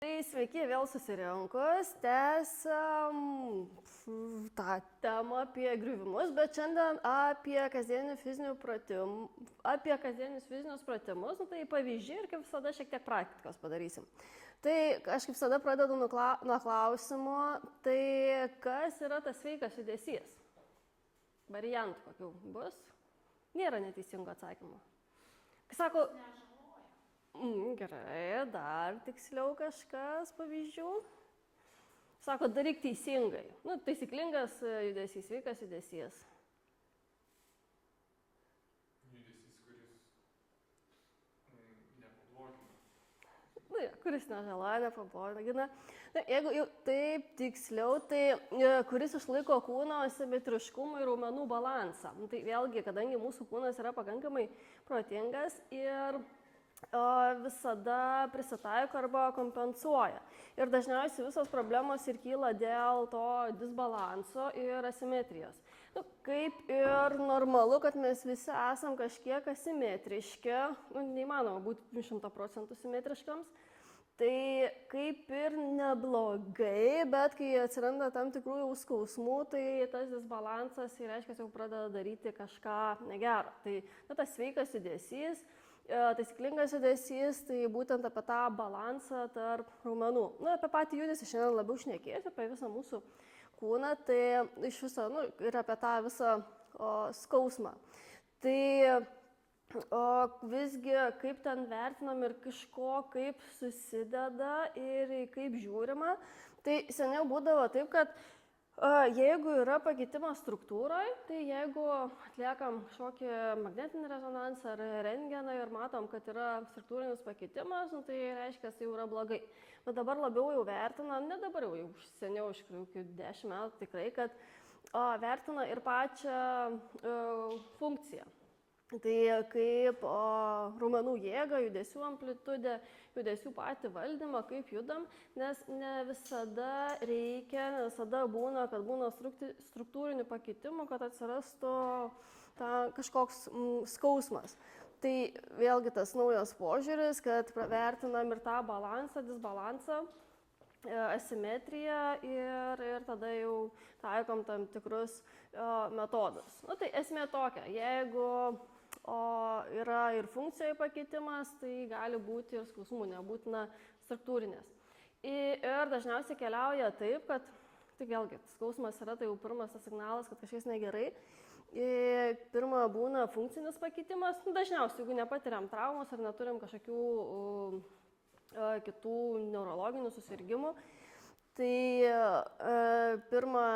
Tai sveiki vėl susirinkus, tęsiam tą temą apie griuvimus, bet šiandien apie kasdienius fizinius pratimus, tai pavyzdžiai ir kaip visada šiek tiek praktikos padarysim. Tai aš kaip visada pradedu nuo klausimo, tai kas yra tas sveikas judesys? Variantų kokių bus? Nėra neteisingo atsakymo. Kai sako... Gerai, dar tiksliau kažkas pavyzdžių. Sako, daryk teisingai. Taisyklingas judesys, sveikas judesys. Judesys, kuris nepablogina. Kuris nežaloja, nepablogina. Jeigu jau taip tiksliau, tai kuris išlaiko kūno simetriškumą ir raumenų balansą. Tai vėlgi, kadangi mūsų kūnas yra pakankamai protingas ir visada prisitaiko arba kompensuoja. Ir dažniausiai visos problemos ir kyla dėl to disbalanso ir asimetrijos. Kaip ir normalu, kad mes visi esam kažkiek asimetriški, neįmanoma būti 100% simetriškams, tai kaip ir neblogai, bet kai atsiranda tam tikrų jau skausmų, tai tas disbalansas reiškia, jau pradeda daryti kažką negero. Tai tas sveikas judesys, taisyklingas judesys, tai būtent apie tą balansą tarp raumenų. Apie patį judesį šiandien labiau šnekėsiu, apie visą mūsų kūną, tai iš viso, ir apie tą visą skausmą. Tai visgi, kaip ten vertinam ir kažko, kaip susideda ir kaip žiūrima, tai seniau būdavo taip, kad jeigu yra pakitimas struktūroje, tai jeigu atliekam kažkokį magnetinį rezonansą ar rentgeną ir matom, kad yra struktūrinis pakitimas, tai reiškia, tai jau yra blogai. Bet dabar labiau jau vertina, ne dabar jau seniau, iš tikrųjų, iki 10 metų tikrai, kad vertina ir pačią funkciją. Tai kaip raumenų jėga, judesių amplitudę, judesių patį valdymą, kaip judam, nes ne visada reikia, ne visada būna, kad būna struktūrinių pakitimų, kad atsirastų kažkoks skausmas. Tai vėlgi tas naujas požiūris, kad vertinam ir tą balansą, disbalansą, asimetriją ir tada jau taikom tam tikrus metodus. Tai esmė tokia, jeigu yra ir funkcijoje pakitimas, tai gali būti ir skausmų, nebūtina struktūrinės. Ir dažniausiai keliauja taip, kad, tai vėlgi, skausmas yra tai jau pirmas signalas, kad kažkas negerai. Pirma būna funkcinis pakitimas, dažniausiai, jeigu nepatiriam traumos ar neturim kažkokių kitų neurologinių susirgimų, tai pirma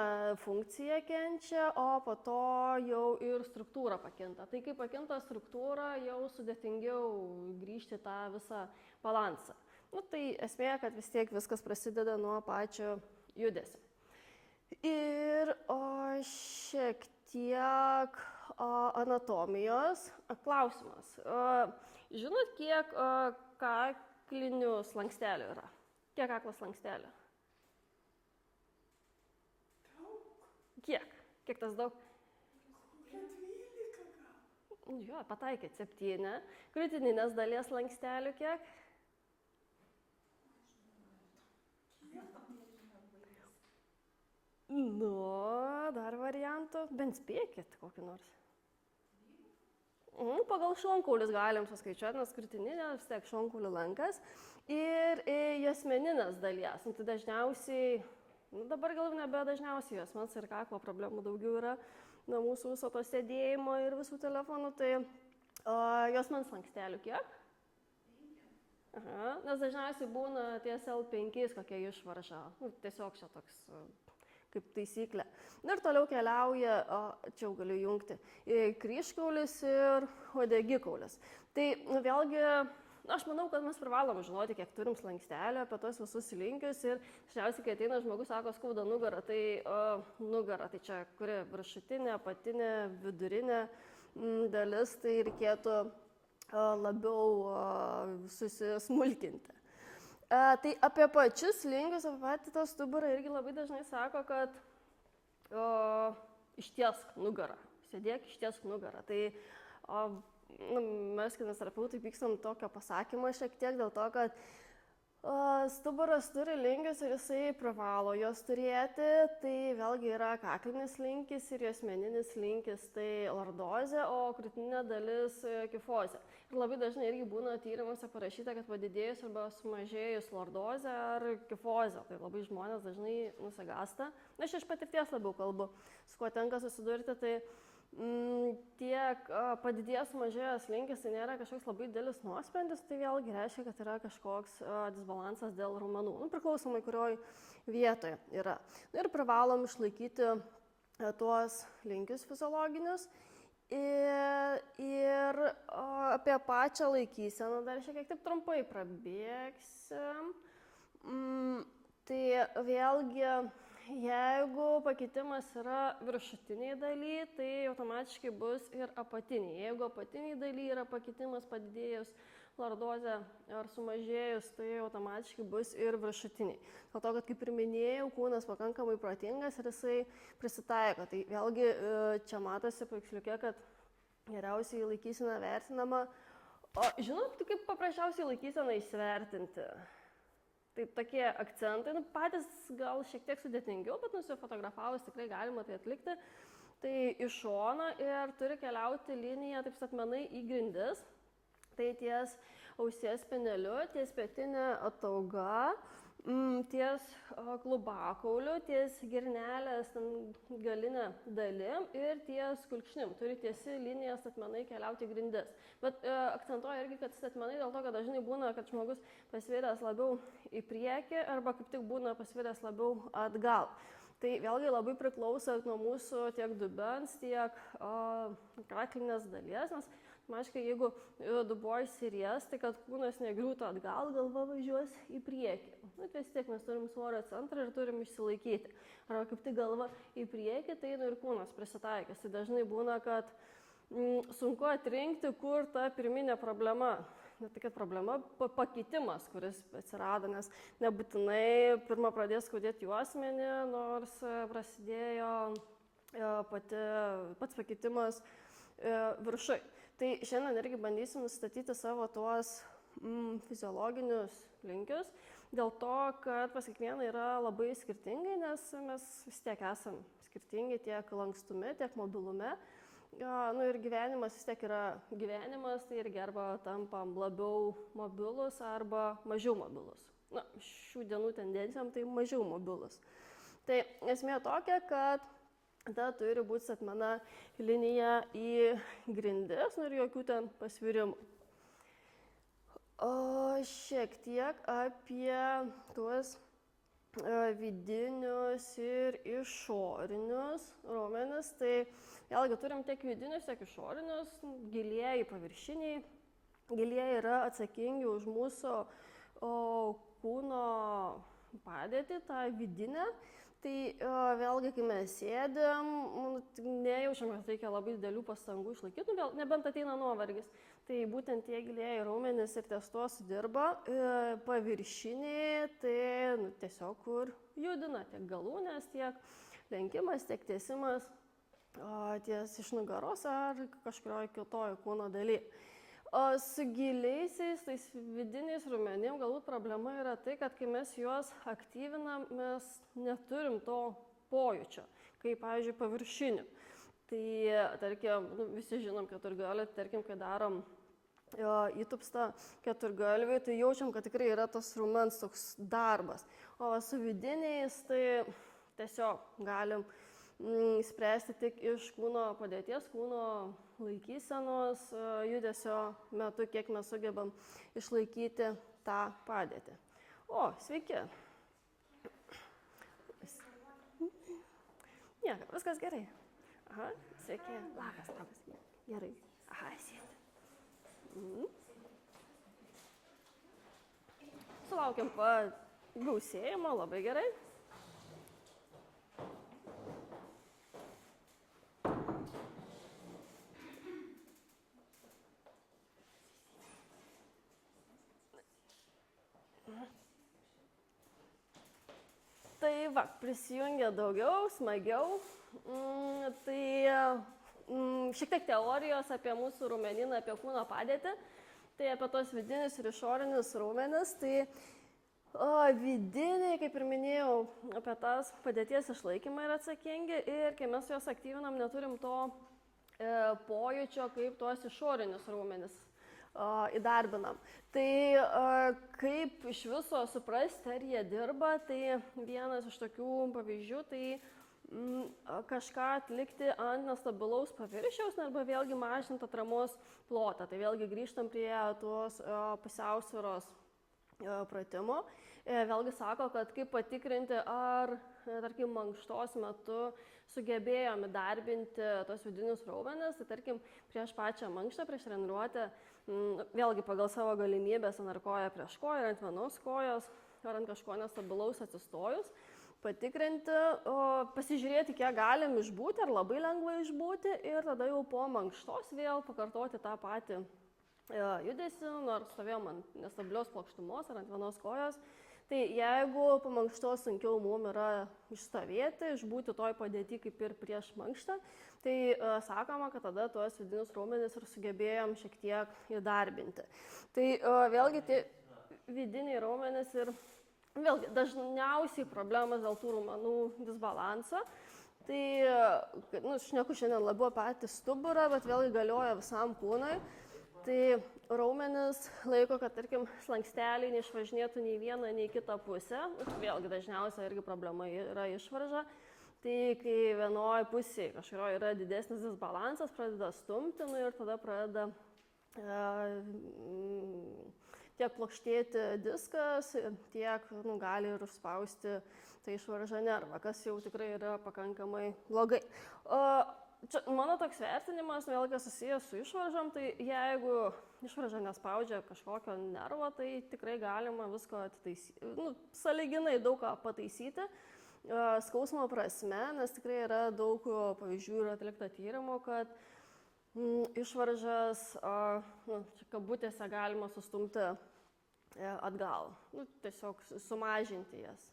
funkcija kenčia, o po to jau ir struktūra pakinta. Tai kai pakinta struktūra, jau sudėtingiau grįžti tą visą balansą. Tai esmė, kad vis tiek viskas prasideda nuo pačio judesio. Ir šiek tiek anatomijos klausimas. Žinot, kiek kaklinių slankstelių yra? Kiek kaklo slankstelių? Kiek? Kiek tas daug? 12 gal. Jo, pataikėt 7. Krūtininės dalies slankstelių kiek? Dar variantų. Bent spėkit kokį nors. Pagal šonkaulius galim suskaičiuoti, nes krūtininė vis tiek šonkaulių lankas. Ir juosmeninės dalies. Tai dažniausiai, dabar gal nebe dažniausiai juosmens ir kaklo problemų daugiau yra nuo mūsų viso to sėdėjimo ir visų telefonų, tai juosmens slankstelių kiek? 5. Nes dažniausiai būna ties L5 kokia išvarža. Tiesiog čia toks kaip taisyklė. Ir toliau keliauja, čia jau galiu jungti, kryžkaulis ir uodegikaulis. Tai vėlgi, aš manau, kad mes privalom žinoti, kiek turim slankstelių, apie tos visus linkius ir dažniausiai, kai ateina žmogus, sako, skauda nugarą, tai nugarą, tai čia kuri viršutinė, apatinė, vidurinė dalis, tai reikėtų labiau susismulkinti. Tai apie pačius linkius, apie patį tą stuburą irgi labai dažnai sako, kad ištiesk nugarą, sėdėk, ištiesk nugarą. Tai mes, kineziterapeutai, pykstam tokio pasakymą šiek tiek dėl to, kad Stuburas turi linkius ir jisai privalo juos turėti, tai vėlgi yra kaklinis linkis ir juosmeninis linkis, tai lordozė, o krūtininė dalis kifozė. Ir labai dažnai irgi būna tyrimuose parašyta, kad padidėjus arba sumažėjus lordozė ar kifozė, tai labai žmonės dažnai nusigasta. Na, aš iš patirties labiau kalbu, su kuo tenka susidurti, tai tiek padidėjęs sumažėjęs linkis, tai nėra kažkoks labai didelis nuosprendis, tai vėlgi reiškia, kad yra kažkoks disbalansas dėl raumenų, priklausomai kurioj vietoje yra. Ir privalom išlaikyti tuos linkius fiziologinius. Ir apie pačią laikyseną dar šiek tiek taip trumpai prabėgsim. Tai vėlgi, jeigu pakitimas yra viršutiniai daly, tai automatiškai bus ir apatiniai. Jeigu apatiniai daly yra pakitimas padidėjus lordozė ar sumažėjus, tai automatiškai bus ir viršutiniai. Dėl to, kad kaip ir minėjau, kūnas pakankamai protingas ir jisai prisitaiko. Tai vėlgi čia matosi paveiksliuke, kad geriausiai laikysena vertinama. O žinot, kaip paprasčiausiai laikyseną įsivertinti? Tai tokie akcentai, patys gal šiek tiek sudėtingiau, bet nusifotografavus tikrai galima tai atlikti. Tai iš šono ir turi keliauti linija, taip statmenai, į grindis. Tai ties ausies speneliu, ties pietinė atauga, ties klubakauliu, ties girnelės galinė dalim ir ties kulkšnim. Turi tiesi linija statmenai keliauti į grindis. Bet akcentuoju irgi, kad statmenai dėl to, kad dažnai būna, kad žmogus pasviręs labiau į priekį arba kaip tik būna pasviręs labiau atgal. Tai vėlgi labai priklauso nuo mūsų tiek dubens, tiek kaklinės dalies, nes aiškiai, jeigu dubuo išsiries, tai kad kūnas negriūtų atgal, galva važiuos į priekį. Vis tiek mes turim svorio centrą ir turim išsilaikyti. Arba kaip tik galva į priekį, tai ir kūnas prisitaikys. Tai dažnai būna, kad sunku atrinkti, kur ta pirminė problema. Ne tai, kad problema, pakitimas, kuris atsirado, nes nebūtinai pirmą pradės skaudėti juosmenį, nors prasidėjo pats pakitimas viršui. Tai šiandien irgi bandysim nustatyti savo tuos fiziologinius linkius, dėl to, kad pas kiekvieną yra labai skirtingai, nes mes vis tiek esam skirtingi tiek lankstume, tiek mobilume. Ir gyvenimas vis tiek yra gyvenimas, tai irgi arba tampam labiau mobilus arba mažiau mobilus. Šių dienų tendencijom tai mažiau mobilus. Tai esmė tokia, kad tada turi būti statmena linija į grindis ir jokių ten pasvirimų. Šiek tiek apie tuos vidinius ir išorinius raumenis. Tai vėlgi turim tiek vidinius, tiek išorinius, gilieji, paviršiniai. Gilieji yra atsakingi už mūsų kūno padėtį, tą vidinę. Tai vėlgi, kai mes sėdėm, nejaučiam, kad reikia labai didelių pastangų išlaikyti, nebent ateina nuovargis. Tai būtent tie gilieji raumenys ir ties tuo sudirba. Paviršiniai, tai tiesiog kur judina tiek galūnės, tiek lenkimas, tiek tiesimas ties iš nugaros ar kažkurioje kitoje kūno daly. Su giliaisiais, tais vidiniais raumenim galbūt problema yra tai, kad kai mes juos aktyvinam, mes neturim to pojūčio, kaip, pavyzdžiui, paviršinių. Tai, tarkim, visi žinom keturgalį, tarkim, kai darom įtupstą keturgalvį, tai jaučiam, kad tikrai yra tas raumens toks darbas. O su vidiniais, tai tiesiog galim spręsti tik iš kūno padėties, kūno laikysenos judesio metu, kiek mes sugebam išlaikyti tą padėtį. Sveiki. Nieko, viskas gerai. Sveiki. Labas. Gerai. Sėdi. Sulaukiam gausėjimo, labai gerai. Tai prisijungia daugiau, smagiau. Tai šiek tiek teorijos apie mūsų raumenyną, apie kūno padėtį. Tai apie tos vidinius ir išorinius raumenis. Tai Vidiniai, kaip ir minėjau, apie tas padėties išlaikymą yra atsakingi ir kai mes juos aktyvinam, neturim to pojūčio, kaip tuos išorinius raumenis įdarbinam. Tai kaip iš viso suprasti, ar jie dirba, tai vienas iš tokių pavyzdžių, tai kažką atlikti ant nestabilaus paviršiaus arba vėlgi mažinti atramos plotą. Tai vėlgi grįžtam prie tos pusiausvyros pratimo. Vėlgi sako, kad kaip patikrinti, ar, tarkim, mankštos metu sugebėjom įdarbinti tos vidinius raumenis, tai tarkim, prieš pačią mankštą, prieš treniruotę, vėlgi pagal savo galimybės ant koją prieš koją, ant vienos kojos, ar ant kažko nestabilaus atsistojus, patikrinti, pasižiūrėti, kiek galim išbūti, ar labai lengva išbūti ir tada jau po mankštos vėl pakartoti tą patį judesį, nors stovėjom ant nestabilios plokštumos ar ant vienos kojos. Tai jeigu po mankštos sunkiau mum yra išstovėti, išbūti toj padėti kaip ir prieš mankštą, tai sakoma, kad tada tuos vidinius raumenis ir sugebėjom šiek tiek įdarbinti. Tai vėlgi tie vidiniai raumenis ir vėlgi dažniausiai problemas dėl tų raumenų disbalanso. Tai, šneku šiandien labiau patį stuburą, bet vėlgi galioja visam kūnui. Tai raumenis laiko, kad, tarkim, slanksteliai neišvažinėtų nei vieną, nei kitą pusę. Vėlgi dažniausiai irgi problema yra išvarža. Tai kai vienoje pusėje kažkurio yra didesnis disbalansas, pradeda stumti ir tada pradeda tiek plokštėti diskas, tiek gali ir užspausti tai išvaržą nervą, kas jau tikrai yra pakankamai blogai. Čia mano toks vertinimas vėlgi susijęs su išvaržom, tai jeigu išvarža nespaudžia kažkokio nervo, tai tikrai galima visko atitaisyti, sąlyginai daug ką pataisyti skausmo prasme, nes tikrai yra daug pavyzdžių ir atlikta tyrimų, kad išvaržas, kabutėse galima sustumti atgal, tiesiog sumažinti jas.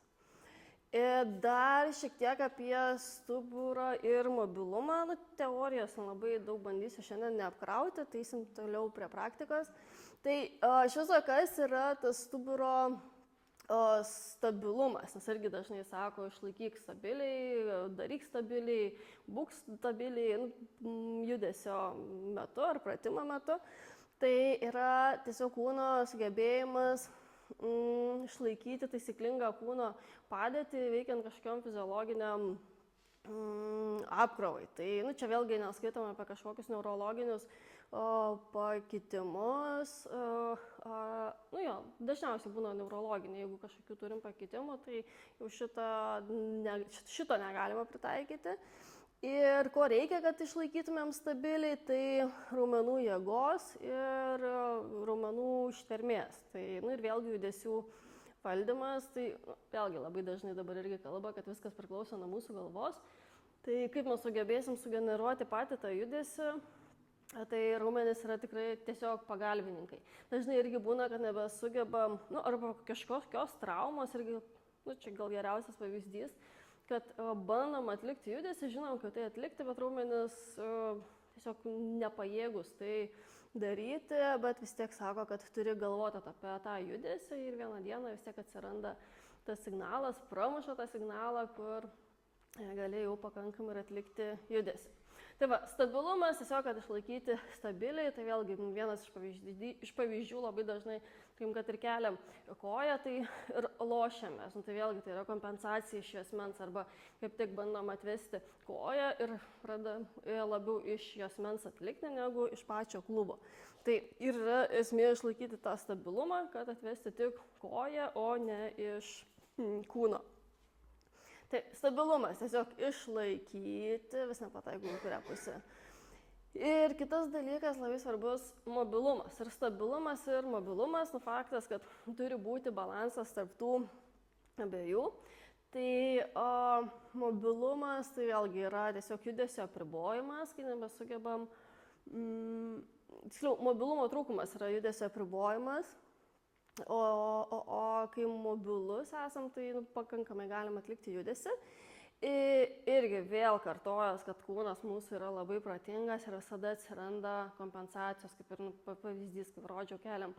Ir dar šiek tiek apie stuburą ir mobilumą. Teorijos labai daug bandysiu šiandien neapkrauti, teisim toliau prie praktikos. Tai iš viso kas yra tas stuburo stabilumas, nes irgi dažnai sako, išlaikyk stabiliai, daryk stabiliai, būk stabiliai judesio metu ar pratimo metu. Tai yra tiesiog kūno sugebėjimas išlaikyti taisyklingą kūno padėtį, veikiant kažkokiam fiziologiniam apkrovai. Tai čia vėlgi neskaitom apie kažkokius neurologinius pakitimus. Dažniausiai būna neurologiniai, jeigu kažkokių turim pakitimų, tai jau šito negalima pritaikyti. Ir ko reikia, kad išlaikytumėm stabiliai, tai raumenų jėgos ir raumenų ištvermės. Tai, ir vėlgi judesių valdymas, tai vėlgi labai dažnai dabar irgi kalba, kad viskas priklauso nuo mūsų galvos. Tai kaip mes sugebėsim sugeneruoti patį tą judesį, tai raumenys yra tikrai tiesiog pagalbininkai. Dažnai irgi būna, kad nebesugebam, arba kažkokios traumos, irgi, čia gal geriausias pavyzdys, kad bandom atlikti judesį, žinom, kad tai atlikti, bet raumenis tiesiog nepajėgus tai daryti, bet vis tiek sako, kad turi galvoti apie tą judesį ir vieną dieną vis tiek atsiranda tas signalas, pramuša tą signalą, kur gali jau pakankamai ir atlikti judesį. Tai va, stabilumas, tiesiog, kad išlaikyti stabiliai, tai vėlgi vienas iš pavyzdžių labai dažnai, kad ir keliam koją, tai ir lošiamės. Tai vėlgi tai yra kompensacija iš juosmens arba kaip tik bandom atvesti koją ir pradeda labiau iš juosmens atlikti negu iš pačio klubo. Tai ir yra esmė išlaikyti tą stabilumą, kad atvesti tik koją, o ne iš kūno. Tai stabilumas, tiesiog išlaikyti, vis nepataikau į kurią pusę. Ir kitas dalykas labai svarbus - mobilumas. Ir stabilumas ir mobilumas, faktas, kad turi būti balansas tarp tų abiejų. Tai mobilumas tai vėlgi yra tiesiog judesio apribojimas, kai nebesugebam, tiksliau, mobilumo trūkumas yra judesio apribojimas. O kai mobilus esam, tai pakankamai galim atlikti judesį. Irgi vėl kartojas, kad kūnas mūsų yra labai protingas ir visada atsiranda kompensacijos, kaip ir pavyzdys, kaip rodžiau keliam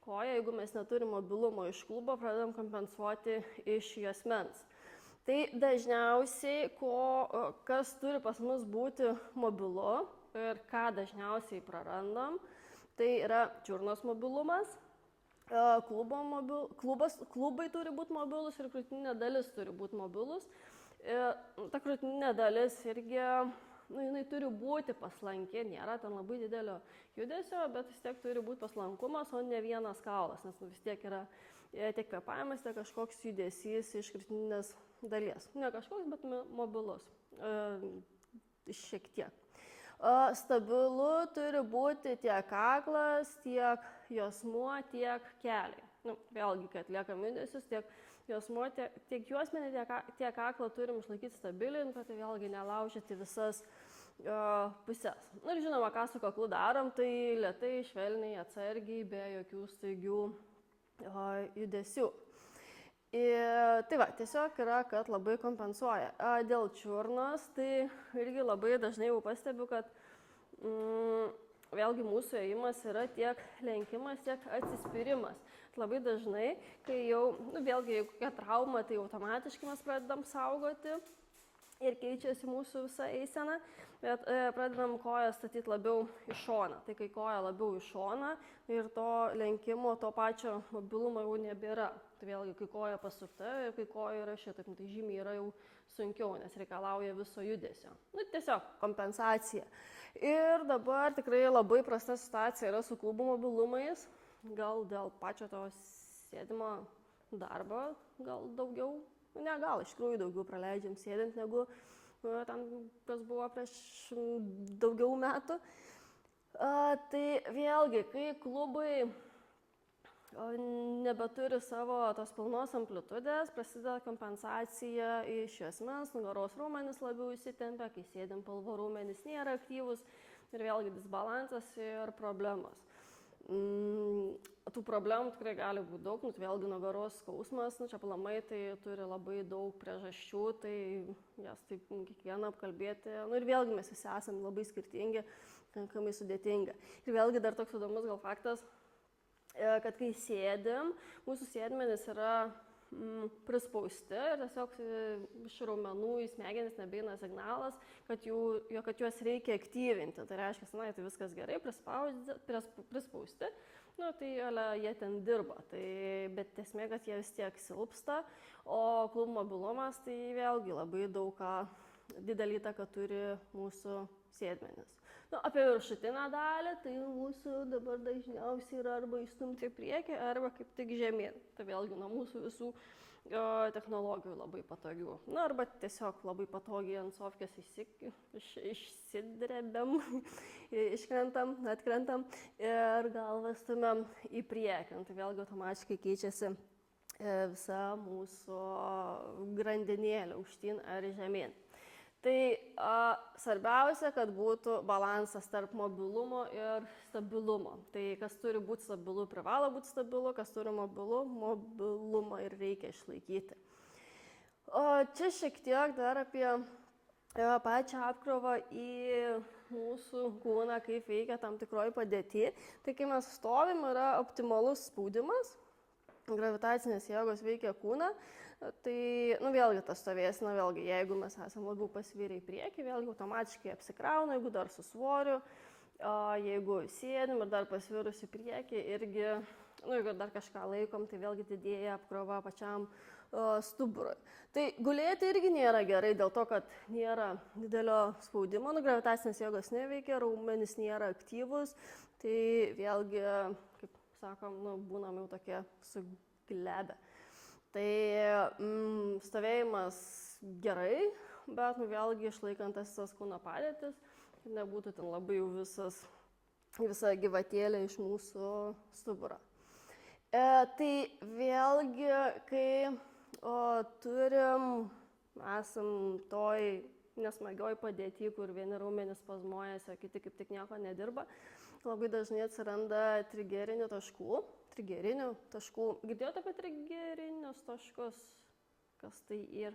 koją, jeigu mes neturim mobilumo iš klubo, pradedam kompensuoti iš juosmens. Tai dažniausiai, kas turi pas mus būti mobilu ir ką dažniausiai prarandam, tai yra čiurnos mobilumas, klubai turi būti mobilus ir krūtinė dalis turi būti mobilus. Ta krūtinė dalis irgi, jinai turi būti paslanki, nėra ten labai didelio judesio, bet vis tiek turi būti paslankumas, o ne vienas kaulas, nes vis tiek yra tiek kvėpavimas, tiek kažkoks judesys iš krūtinės dalies. Ne kažkoks, bet mobilus, šiek tiek. Stabilu turi būti tiek kaklas, tiek juosmuo, tiek keliai. Vėlgi, kai atliekam judesius, tiek juosmuo, tiek juosmenį, tiek kaklą turim išlaikyti stabiliai, kad tai vėlgi nelaužyti visas pusės. Ir žinoma, ką su kaklu darom, tai lėtai, švelniai, atsargiai, be jokių staigių judesių. Tai va, tiesiog yra, kad labai kompensuoja. Dėl čiurnos, tai irgi labai dažnai jau pastebiu, kad vėlgi mūsų ėjimas yra tiek lenkimas, tiek atsispyrimas. Labai dažnai, kai jau, vėlgi, jeigu kokia trauma, tai automatiškai mes pradedam saugoti ir keičiasi mūsų visa eisena, bet pradedam koją statyti labiau į šoną. Tai kai koja labiau į šoną ir to lenkimo, to pačio mobilumo jau nebėra. Tai vėlgi, kai koja pasukta ir kai koja yra šitaip, tai žymiai yra jau sunkiau, nes reikalauja viso judesio. Tiesiog kompensacija. Ir dabar tikrai labai prasta situacija yra su klubų mobilumais. Gal dėl pačio to sėdimo darbo, gal daugiau, ne gal, iš tikrųjų daugiau praleidžiam sėdint, negu ten, kas buvo prieš daugiau metų. Tai vėlgi, kai klubai nebeturi savo tos pilnos amplitudės, prasideda kompensacija iš juosmens, nugaros raumenys labiau įsitempia, kai sėdim pilvo raumenys nėra aktyvus ir vėlgi disbalansas ir problemos. Tų problemų tikrai gali būti daug, vėlgi nugaros skausmas, čia aplamai tai turi labai daug priežasčių, tai jas taip kiekvieną apkalbėti, ir vėlgi mes visi esame labai skirtingi, kankamai sudėtinga. Ir vėlgi dar toks įdomus gal faktas, kad kai sėdim, mūsų sėdmenys yra prispausti ir tiesiog iš raumenų į smegenis nebeina signalas, kad juos reikia aktyvinti. Tai reiškia, tai viskas gerai, prispausti, tai jie ten dirba. Bet esmė, kad jie vis tiek silpsta, o klubų mobilumas tai vėlgi labai daug didelį įtaką turi mūsų sėdmenis. Apie viršutinę dalį, tai mūsų dabar dažniausiai yra arba įstumti į priekį, arba kaip tik žemyn. Tai vėlgi nuo mūsų visų technologijų labai patogių. Arba tiesiog labai patogiai ant sofkės išsidrebiam, iškrentam, atkrentam ir galvą stumiam į priekį. Tai vėlgi automatiškai keičiasi visa mūsų grandinėlė aukštyn ar žemyn. Tai svarbiausia, kad būtų balansas tarp mobilumo ir stabilumo. Tai kas turi būti stabilu, privalo būti stabilu, kas turi mobilumą ir reikia išlaikyti. O čia šiek tiek dar apie pačią apkrovą į mūsų kūną, kaip veikia tam tikroji padėti. Tai kai mes stovim, yra optimalus spaudimas, gravitacinės jėgos veikia kūną. Tai, vėlgi tas stovėsina, vėlgi, jeigu mes esame labiau pasvyriai į priekį, vėlgi automatiškai apsikrauna, jeigu dar su svoriu, jeigu sėdim ir dar pasvirus į priekį, irgi, jeigu dar kažką laikom, tai vėlgi didėja apkrova pačiam stuburui. Tai gulėti irgi nėra gerai dėl to, kad nėra didelio spaudimo, gravitacinės jėgos neveikia, raumenys nėra aktyvus, tai vėlgi, kaip sakom, būnam jau tokie suglebę. Tai stovėjimas gerai, bet vėlgi išlaikant tas kūno padėtis, kad nebūtų ten labai jau visa gyvatėlė iš mūsų stuburo. Tai vėlgi, kai esam toj nesmagioj padėty, kur vieni raumenys spazmuojasi, o kiti kaip tik nieko nedirba, labai dažnai atsiranda trigerinių taškų. Girdėjote apie trigerinius taškus? Kas tai ir?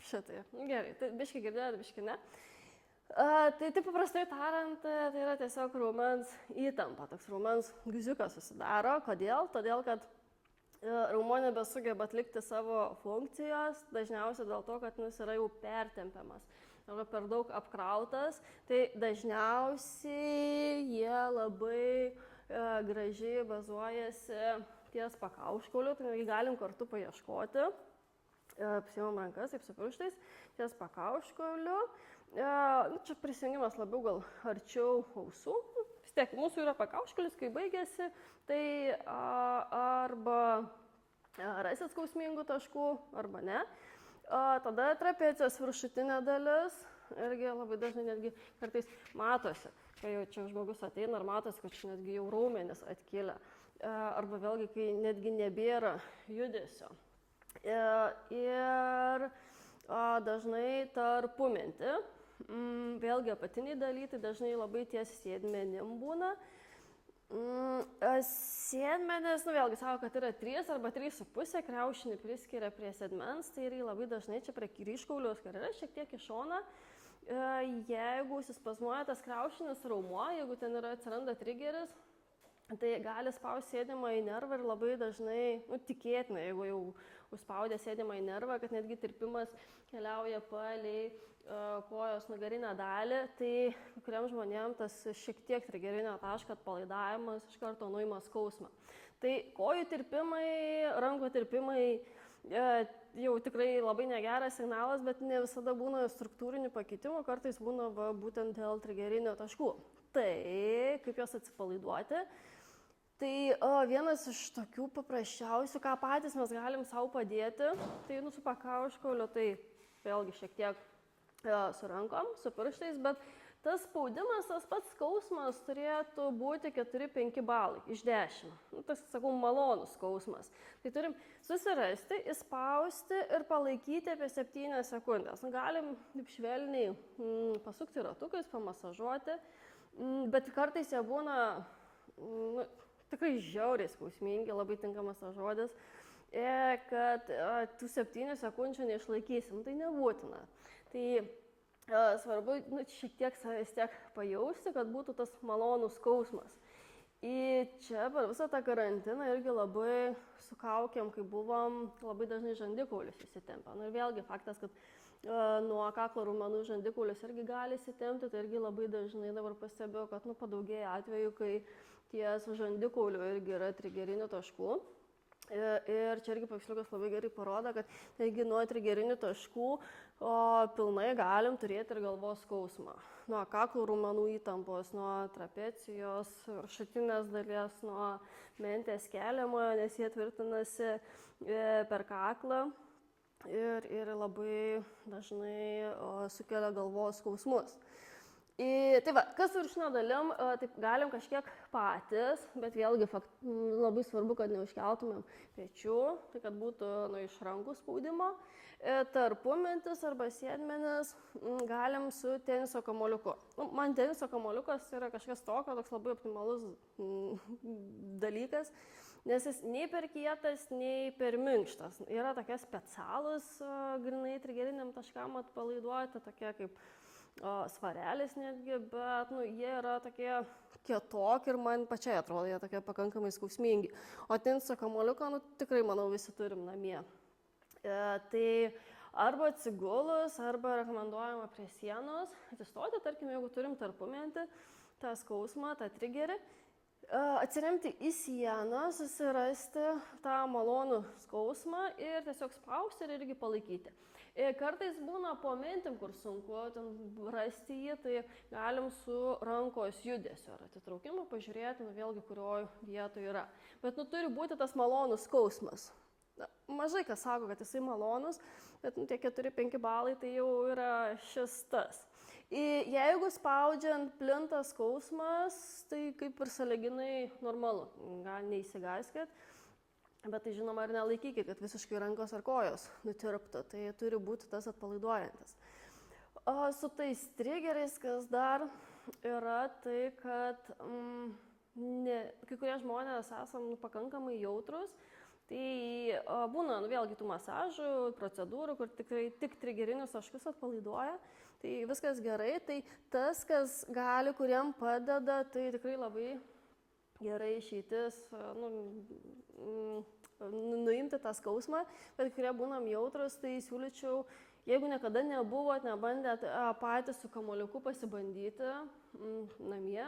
Šitai. Gerai, tai biški girdėjote, biški ne. Tai taip paprastai tariant, tai yra tiesiog raumens įtampa, toks raumens guziukas susidaro. Kodėl? Todėl, kad raumuo nebesugeba atlikti savo funkcijos, dažniausiai dėl to, kad jis yra jau pertempiamas arba per daug apkrautas. Tai dažniausiai jie labai gražiai bazuojasi ties pakauškauliu, tai galim kartu paieškoti. Apsiimam rankas, taip su pirštais, ties pakauškauliu. Čia prisijungimas labiau gal arčiau ausų. Vis tiek, mūsų yra pakauškaulis, kai baigėsi, tai arba rasit skausmingų taškų, arba ne. Tada trapecijos viršutinė dalis, irgi labai dažnai netgi kartais matosi, kai jau čia žmogus ateina ir matosi, kad čia netgi jau raumenis atkyla. Arba vėlgi, kai netgi nebėra judesio. Ir dažnai tarpuminti, vėlgi apatiniai daly, tai dažnai labai ties sėdmenim būna. Sėdmenis, vėlgi sako, kad yra 3 arba 3,5, kriaušinį priskiria prie sėdmens, tai irgi labai dažnai čia prie kryžkauliaus, kad yra šiek tiek į šoną. Jeigu suspazmuoja tas kriaušinis raumuo, jeigu ten atsiranda trigeris, tai gali spausti sėdimą į nervą ir labai dažnai, tikėtina, jeigu jau užspaudė sėdimą į nervą, kad netgi tirpimas keliauja palei kojos nugarinę dalį, tai kuriam žmonėm tas šiek tiek trigerinio taško atpalaidavimas iš karto nuima skausmą. Tai kojų tirpimai, rankų tirpimai jau tikrai labai negeras signalas, bet ne visada būna struktūrinių pakitimų, kartais būna būtent dėl trigerinio taškų. Tai kaip juos atsipalaiduoti? Tai vienas iš tokių paprasčiausių, ką patys mes galim savo padėti, tai su pakauškauliu, tai vėlgi šiek tiek su rankom, su pirštais, bet tas spaudimas, tas pats skausmas turėtų būti 4-5 balai iš 10. Tas, sakau, malonus skausmas. Tai turim susirasti, įspausti ir palaikyti apie 7 sekundės. Galim taip švelniai pasukti ratukais, pamasažuoti, bet kartais jie būna tikrai žiauriai skausmingi, labai tinkamas tas žodis, kad tų 7 sekundžių neišlaikysim, tai nebūtina. Tai svarbu šiek tiek vis tiek pajausti, kad būtų tas malonus skausmas. Ir čia per visą tą karantiną irgi labai su kaukėm, kai buvom, labai dažnai žandikaulis įsitempia. Ir vėlgi faktas, kad nuo kaklo raumenų žandikaulis irgi gali įsitempti, tai irgi labai dažnai dabar pastebėjau, kad padaugėja atveju, kai ties žandikauliu irgi yra trigerinių taškų. Ir čia irgi paveiksliukas labai gerai parodo, kad taigi nuo trigerinių taškų pilnai galim turėti ir galvos skausmą. Nuo kaklo raumenų įtampos, nuo trapecijos, viršutinės dalies, nuo mentės keliamojo, nes jie tvirtinasi per kaklą ir labai dažnai sukelia galvos skausmus. Tai va, kas viršinio dalim, taip galim kažkiek patys, bet vėlgi labai svarbu, kad neužkeltumėm pečių, tai kad būtų iš rankų spaudimo. Tarpumintis arba sėdmenis galim su teniso kamuoliuku. Man teniso kamuoliukas yra kažkas tokio, toks labai optimalus dalykas, nes jis nei per kietas, nei per minkštas. Yra tokie specialūs grinai trigeriniam taškam atpalaiduoti, tokie kaip svarelis netgi, bet jie yra tokie kietoki ir man pačiai atrodo, jie tokie pakankamai skausmingi. O teniso kamuoliuką, tikrai, manau, visi turim namie. Tai arba atsigulus, arba rekomenduojama prie sienos atsistoti, tarkim, jeigu turim tarpumentį, tą skausmą, tą trigerį, atsiremti į sieną, susirasti tą malonų skausmą ir tiesiog spausti ir irgi palaikyti. Kartais būna po mintim, kur sunku rasti jį, tai galim su rankos judesiu ar atitraukimu pažiūrėti, vėlgi, kurioje vietoje yra. Bet turi būti tas malonus skausmas. Mažai kas sako, kad jisai malonus, bet tie 4-5 balai tai jau yra šis tas. Jeigu spaudžiant plinta skausmas, tai kaip ir sąlyginai normalu, gal neįsigąskit. Bet tai žinoma ir nelaikykit, kad visiškai rankos ar kojos nutirptų, tai turi būti tas atpalaiduojantis. O su tais trigeriais, kas dar yra, tai kad kai kurie žmonės esam pakankamai jautrus, Tai būna vėlgi tų masažų, procedūrų, kur tikrai tik trigerinius taškus atpalaiduoja. Tai viskas gerai. Tai tas, kas gali, kuriem padeda, tai tikrai labai gerai išeitis, nuimti tą skausmą, bet kurie būnam jautrus, tai siūlyčiau, jeigu niekada nebuvot, nebandėt patys su kamuoliuku pasibandyti namie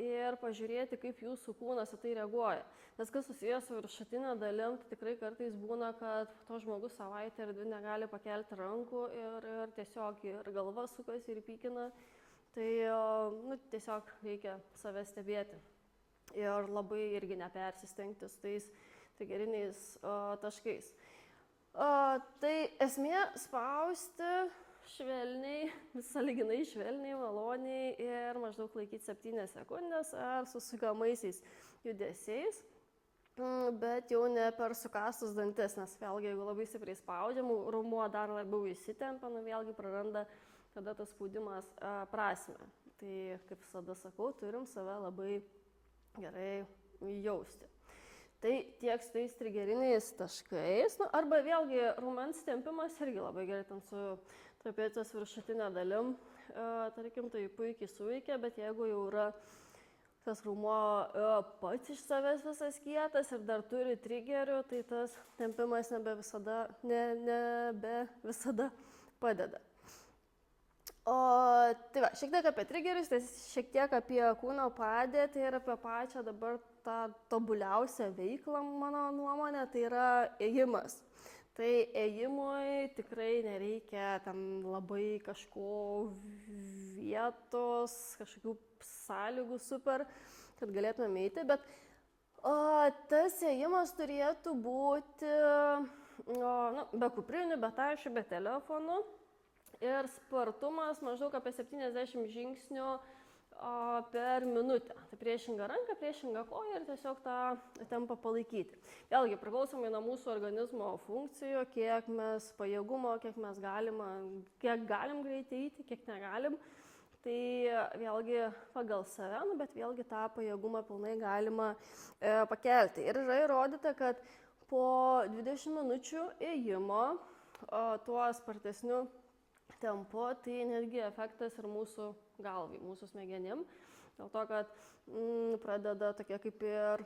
ir pažiūrėti, kaip jūsų kūnas į tai reaguoja. Nes kas susijęs su viršutinė dalim, tai tikrai kartais būna, kad to žmogus savaitę ar 2 negali pakelti rankų ir tiesiog ir galva sukasi ir pykina. Tai tiesiog reikia save stebėti. Ir labai irgi nepersistengti su tais trigeriniais taškais. Tai esmė spausti švelniai, sąlyginai švelniai, maloniai ir maždaug laikyti 7 sekundės ar su sukamaisiais judesiais, bet jau ne per sukastus dantis, nes vėlgi, jeigu labai stipriai spaudžiam, raumuo dar labiau įsitempia, vėlgi praranda tada tas spaudimas prasmę. Tai, kaip visada sakau, turim save labai gerai jausti. Tai tiek su tais trigeriniais taškais, arba vėlgi raumens tempimas irgi labai gerai ten su trapecijos viršutinė dalim, tarkim, tai puikiai suveikia, bet jeigu jau yra tas raumuo pats iš savęs visas kietas ir dar turi trigerių, tai tas tempimas nebe visada padeda. Tai va, šiek tiek apie trigerius, tai šiek tiek apie kūno padėtį ir apie pačią dabar tą tobuliausią veiklą, mano nuomonė, tai yra ėjimas. Tai ėjimui tikrai nereikia ten labai kažko vietos, kažkokių sąlygų super, kad galėtume eiti, bet tas ėjimas turėtų būti be kuprinių, be taišių, be telefonų. Ir spartumas maždaug apie 70 žingsnių per minutę. Tai priešinga ranka, priešinga koja ir tiesiog tą tempą palaikyti. Vėlgi, priklausomai nuo mūsų organizmo funkcijų, kiek mes pajėgumo, kiek galim greitai eiti, kiek negalim. Tai vėlgi pagal save, bet vėlgi tą pajėgumą pilnai galima pakelti. Ir yra įrodyta, kad po 20 minučių ėjimo tuo spartesniu tempu, tai netgi efektas ir mūsų galvai, mūsų smegenim. Dėl to, kad pradeda tokia kaip ir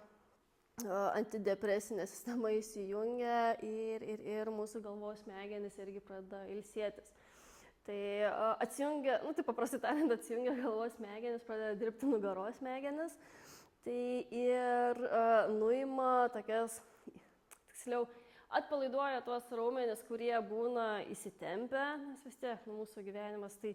antidepresinė sistema įsijungia ir mūsų galvos smegenys irgi pradeda ilsėtis. Tai atsijungia, tai paprastai tariant, atsijungia galvos smegenys, pradeda dirbti nugaros smegenys. Tai ir nuima tokias, tiksliau, atpalaiduoja tuos raumenis, kurie būna įsitempę, nes vis tiek mūsų gyvenimas, tai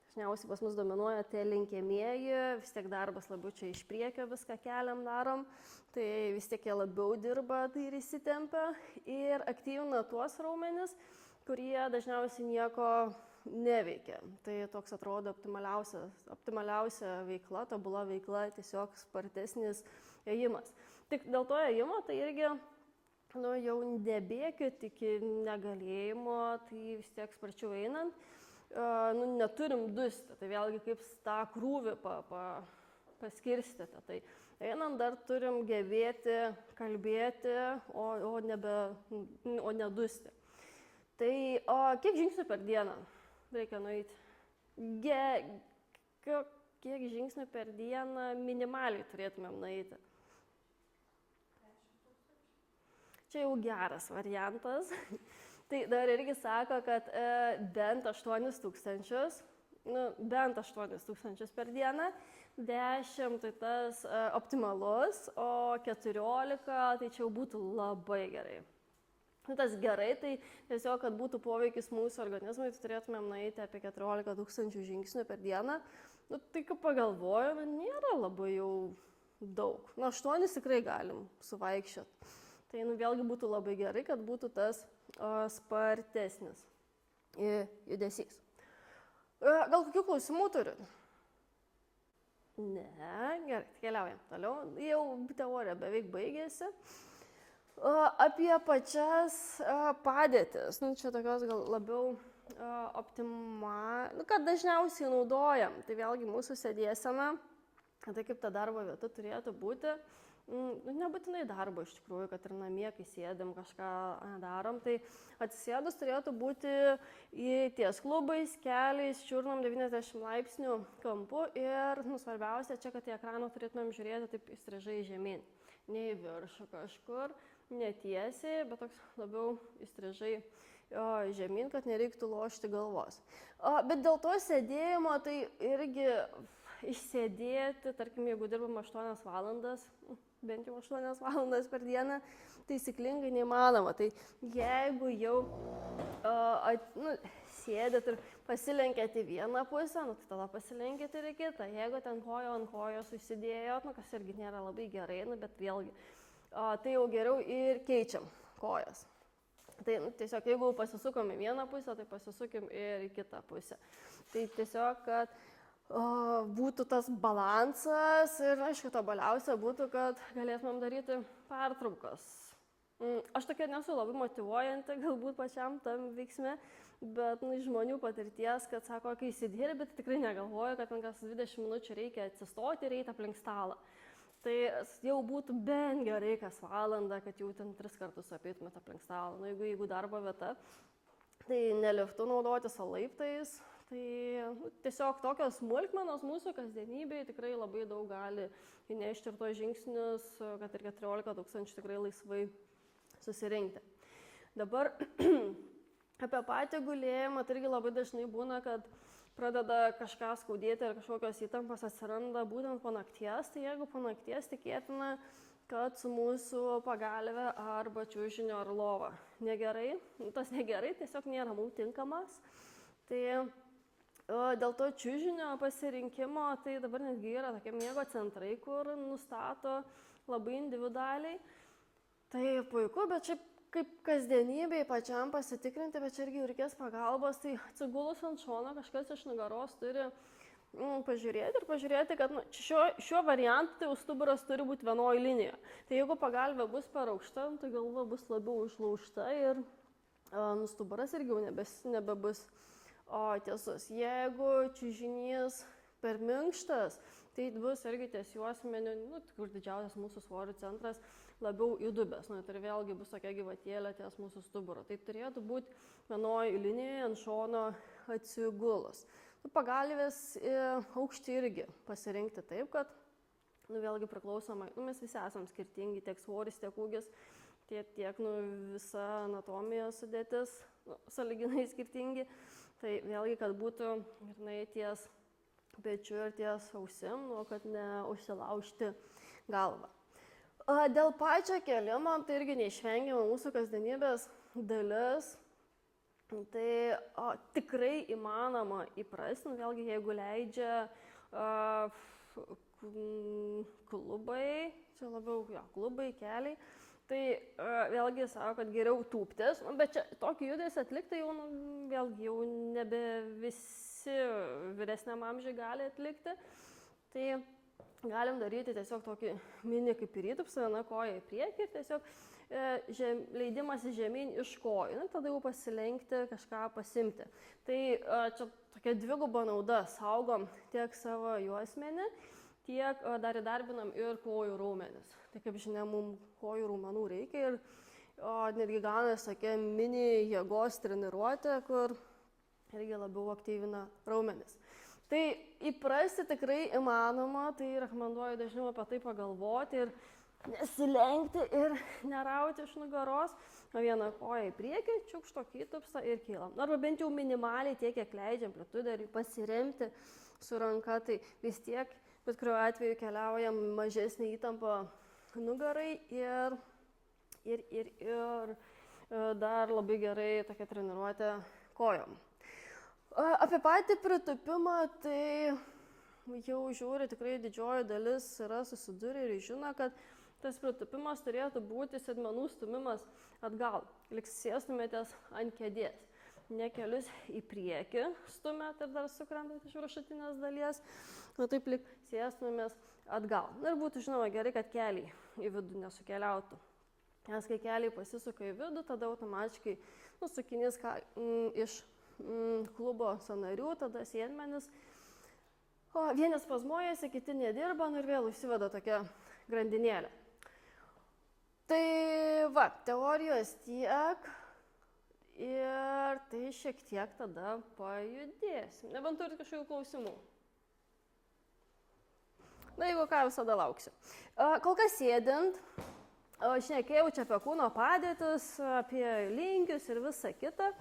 dažniausiai pas mus dominuoja tie linkiamieji, vis tiek darbas labiau čia iš priekio viską keliam darom, tai vis tiek jie labiau dirba tai ir įsitempia ir aktyvina tuos raumenis, kurie dažniausiai nieko neveikia. Tai toks atrodo optimaliausia veikla, tobula veikla, tiesiog spartesnis ėjimas. Tik dėl to ėjimo tai irgi jau nebėkit iki negalėjimo, tai vis tiek sparčiau einant, neturim dusti, tai vėlgi kaip tą krūvį paskirstyti. Tai einant dar turim gebėti kalbėti, o ne dusti. Tai kiek žingsnių per dieną reikia nueiti? Kiek žingsnių per dieną minimaliai turėtumėm nueiti? Čia jau geras variantas. Tai dar irgi sako, kad bent 8000, bent 8000 per dieną, 10 tai tas optimalus, o 14 tai čia jau būtų labai gerai. Tas gerai, tai tiesiog, kad būtų poveikis mūsų organizmui, tai turėtumėm nueiti apie 14 000 žingsnių per dieną. Tai kaip pagalvojame, nėra labai jau daug. 8 tikrai galim suvaikščioti. Tai vėlgi būtų labai gerai, kad būtų tas spartesnis judesys. Gal kokių klausimų turit? Ne, gerai, keliaujam toliau. Jau teorija beveik baigėsi. Apie pačias padėtis, čia tokios gal labiau kad dažniausiai naudojam. Tai vėlgi mūsų sėdėsena, tai kaip ta darbo vieta turėtų būti. nebūtinai darbo iš tikrųjų, kad ir namie, kai sėdėm kažką darom, tai atsisėdus turėtų būti į ties klubais, keliais, čiurnom 90 laipsnių kampu ir svarbiausia čia, kad į ekraną turėtumėm žiūrėti taip įstrižai žemyn, ne į viršų kažkur, netiesiai, bet toks labiau įstrižai žemyn, kad nereiktų lošti galvos. Bet dėl to sėdėjimo tai irgi išsėdėti, tarkim, jeigu dirbam 8 valandas, bent jau 8 valandas per dieną, taisyklingai neįmanoma. Tai jeigu jau sėdėt ir pasilenkėt į vieną pusę, tai tada pasilenkėt ir į kitą. Jeigu ten kojo ant kojos susidėjot, kas irgi nėra labai gerai, bet vėlgi, tai jau geriau ir keičiam kojas. Tai tiesiog jeigu pasisukom į vieną pusę, tai pasisukim ir į kitą pusę. Tai tiesiog, kad būtų tas balansas ir, aišku, tobaliausia būtų, kad galėtumėm daryti pertraukas. Aš tokia nesu labai motyvuojanti, galbūt pačiam tam veiksme, bet iš žmonių patirties, kad sako, kai įsidirbi, tai tikrai negalvoju, kad man kas 20 minučių reikia atsistoti ir eiti aplink stalą. Tai jau būtų bent gerai kas valandą, kad jau ten 3 kartus apeitumėt aplink stalą. Jeigu darbo vieta, tai ne liftu naudotis, o laiptais. Tai tiesiog tokios smulkmenos mūsų kasdienybėje tikrai labai daug gali įnešti ir tos žingsnius, kad ir 14 000 tikrai laisvai susirinkti. Dabar apie patį gulėjimą, tai irgi labai dažnai būna, kad pradeda kažką skaudėti ir kažkokios įtampos atsiranda būtent po nakties, tai jeigu po nakties tikėtina, kad su mūsų pagalve arba čiužinio ar lova negerai, tas negerai tiesiog nėra mums tinkamas. Tai dėl to čiužinio pasirinkimo, tai dabar netgi yra tokie miego centrai, kur nustato labai individualiai. Tai puiku, bet šiaip kaip kasdienybėje pačiam pasitikrinti, bet čia irgi reikės pagalbos, tai atsigulus ant šono kažkas iš nugaros turi pažiūrėti, kad šiuo variantu tai stuburas turi būti vienoje linijoje. Tai jeigu pagalvė bus per aukšta, tai galva bus labiau užlaužta ir stuburas irgi jau nebebus tiesus. Jeigu čiužinys per minkštas, tai bus irgi ties juosmeniu, kur didžiausias mūsų svorio centras, labiau įdubęs. Ir vėlgi bus tokia gyvatėlė ties mūsų stuburo. Tai turėtų būti vienoje linijoje ant šono atsigulus. Pagalvės aukštį irgi pasirinkti taip, kad vėlgi priklausomai, mes visi esam skirtingi, tiek svoris, tiek ūgis, tiek visa anatomija sudėtis, sąlyginai skirtingi. Tai vėlgi, kad būtų ties pečiu ir ties ausim, kad neužsilaužti galvą. Dėl pačio kėlimo, tai irgi neišvengiama mūsų kasdienybės dalis, tai tikrai įmanoma įprasti, vėlgi jeigu leidžia klubai, čia labiau klubai, keliai, tai vėlgi sako, kad geriau tūptis, bet čia tokį judesį atlikti jau, vėlgi jau nebe visi vyresniam amžiui gali atlikti, tai galim daryti tiesiog tokį mini kaip ir įtupsą, viena koja į priekį ir tiesiog leidimas žemyn iš kojų, tada jau pasilenkti, kažką pasimti. Tai čia tokia dviguba nauda, saugom tiek savo juosmenį, tiek dar įdarbinam ir kojų raumenis. Tai kaip žinia, mums kojų raumenų reikia ir netgi gaunasi tokia mini jėgos treniruotė, kur irgi labiau aktyvina raumenis. Tai įprasti tikrai įmanoma, tai rekomenduoju dažniau apie tai pagalvoti ir nesilenkti ir nerauti iš nugaros, vieną koją į priekį, čiukštokį įtupstą ir kylam. Arba bent jau minimaliai tiek, kiek leidžia amplitudę ir pasiremti su ranka, tai vis tiek, bet kuriuo atveju keliaujam mažesnį įtampą nugarai ir dar labai gerai tokia treniruotė kojom. Apie patį pritūpimą, tai jau žiūri, tikrai didžioji dalis yra susidūrę ir žino, kad tas pritūpimas turėtų būti sėdmenų stumimas atgal. Lyg sėstumėtės ant kėdės. Ne kelius į priekį stumėt ir dar sukrentat iš viršutinės dalies, taip lyg sėstumės atgal. Ir būtų žinoma gerai, kad keliai į vidų nesukeliautų. Nes kai keliai pasisuka į vidų, tada automatiškai sukinys iš klubo sąnarių, tada sėdmenis. Vieni spazmuojasi, kiti nedirba ir vėl užsiveda tokia grandinėlė. Tai va, teorijos tiek ir tai šiek tiek tada pajudėsim. Nebent turit kažkokių klausimų. Na, jeigu ką, visada lauksiu. Kol kas sėdint, šnekėjau čia apie kūno padėtis, apie linkius ir visą kitą.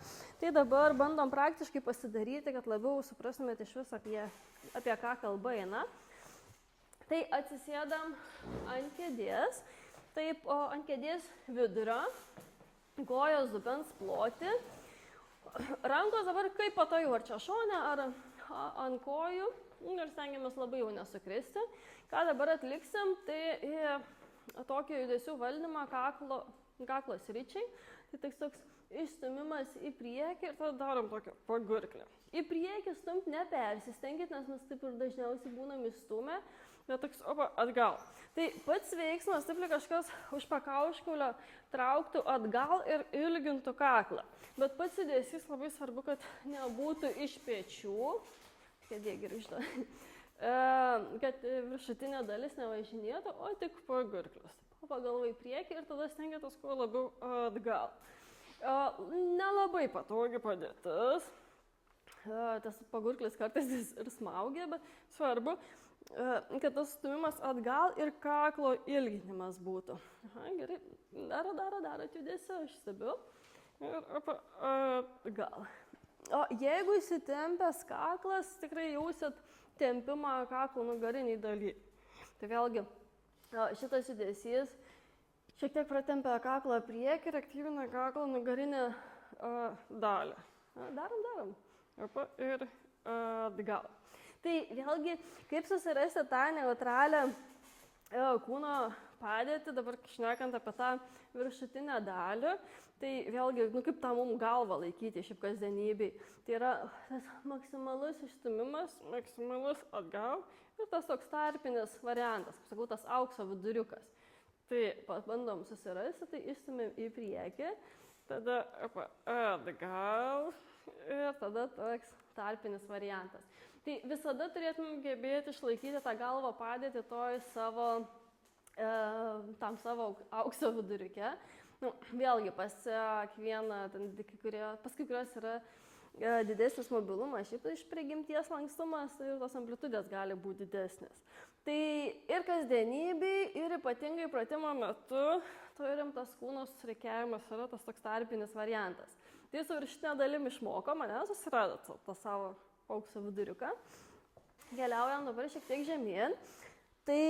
Tai dabar bandom praktiškai pasidaryti, kad labiau suprastumėte iš viso apie ką kalba eina. Tai atsisėdam ant kėdės. Taip, ant kėdės vidurio, kojos dubens ploti. Rankos dabar kaip patogiau, ar čia šone, ar ant kojų. Ir stengiamės labai jau nesukristi. Ką dabar atliksim, tai tokį judesių valdymą kaklo sričiai. Tai toks išstumimas į priekį ir tada darom tokį pagurklį. Į priekį stumt nepersistengit, nes mes taip ir dažniausiai būnam įstumę, bet toks atgal. Tai pats veiksmas, taip lyg kažkas už pakauškaulio trauktų atgal ir ilgintų kaklą. Bet pats judesys labai svarbu, kad nebūtų iš pečių. Kėdė grįžta, kad viršutinė dalis nevažinėtų, o tik pagurklis. Pagalva į priekį ir tada stengiatės kuo labiau atgal. Nelabai patogi padėtis. Tas pagurklis kartais ir smaugia, bet svarbu, kad tas stumimas atgal ir kaklo ilginimas būtų. Aha, gerai, darot judesį, aš stebiu. Ir atgal. O jeigu įsitempęs kaklas, tikrai jausit tempimą kaklo nugariniai daly. Tai vėlgi, šitas judesys šiek tiek pratempia kaklą priekį ir aktyvina kaklo nugarinę dalį. Darom. Ir atgal. Tai vėlgi, kaip susirasti tą neutralią kūno padėtį, dabar šnekant apie tą viršutinę dalį, tai vėlgi, kaip tą mums galvą laikyti šiaip kasdienybei. Tai yra tas maksimalus išstumimas, maksimalus atgal ir tas toks tarpinis variantas, kaip sakau, tas aukso viduriukas. Tai bandom susirasti, tai išstumėm į priekį, tada atgal ir tada toks tarpinis variantas. Tai visada turėtumėm gebėti išlaikyti tą galvą padėti toj tam savo aukso viduriuke. Vėlgi pas kai kurios yra didesnis mobilumas, šiaip iš prigimties lankstumas ir tos amplitudės gali būti didesnis. Tai ir kasdienybei, ir ypatingai pratimo metu turim tas kūno susirikiavimas yra tas toks tarpinis variantas. Tai su viršutinė dalim išmoko, mane susirado tą savo aukso viduriuką. Keliaujam dabar šiek tiek žemyn. Tai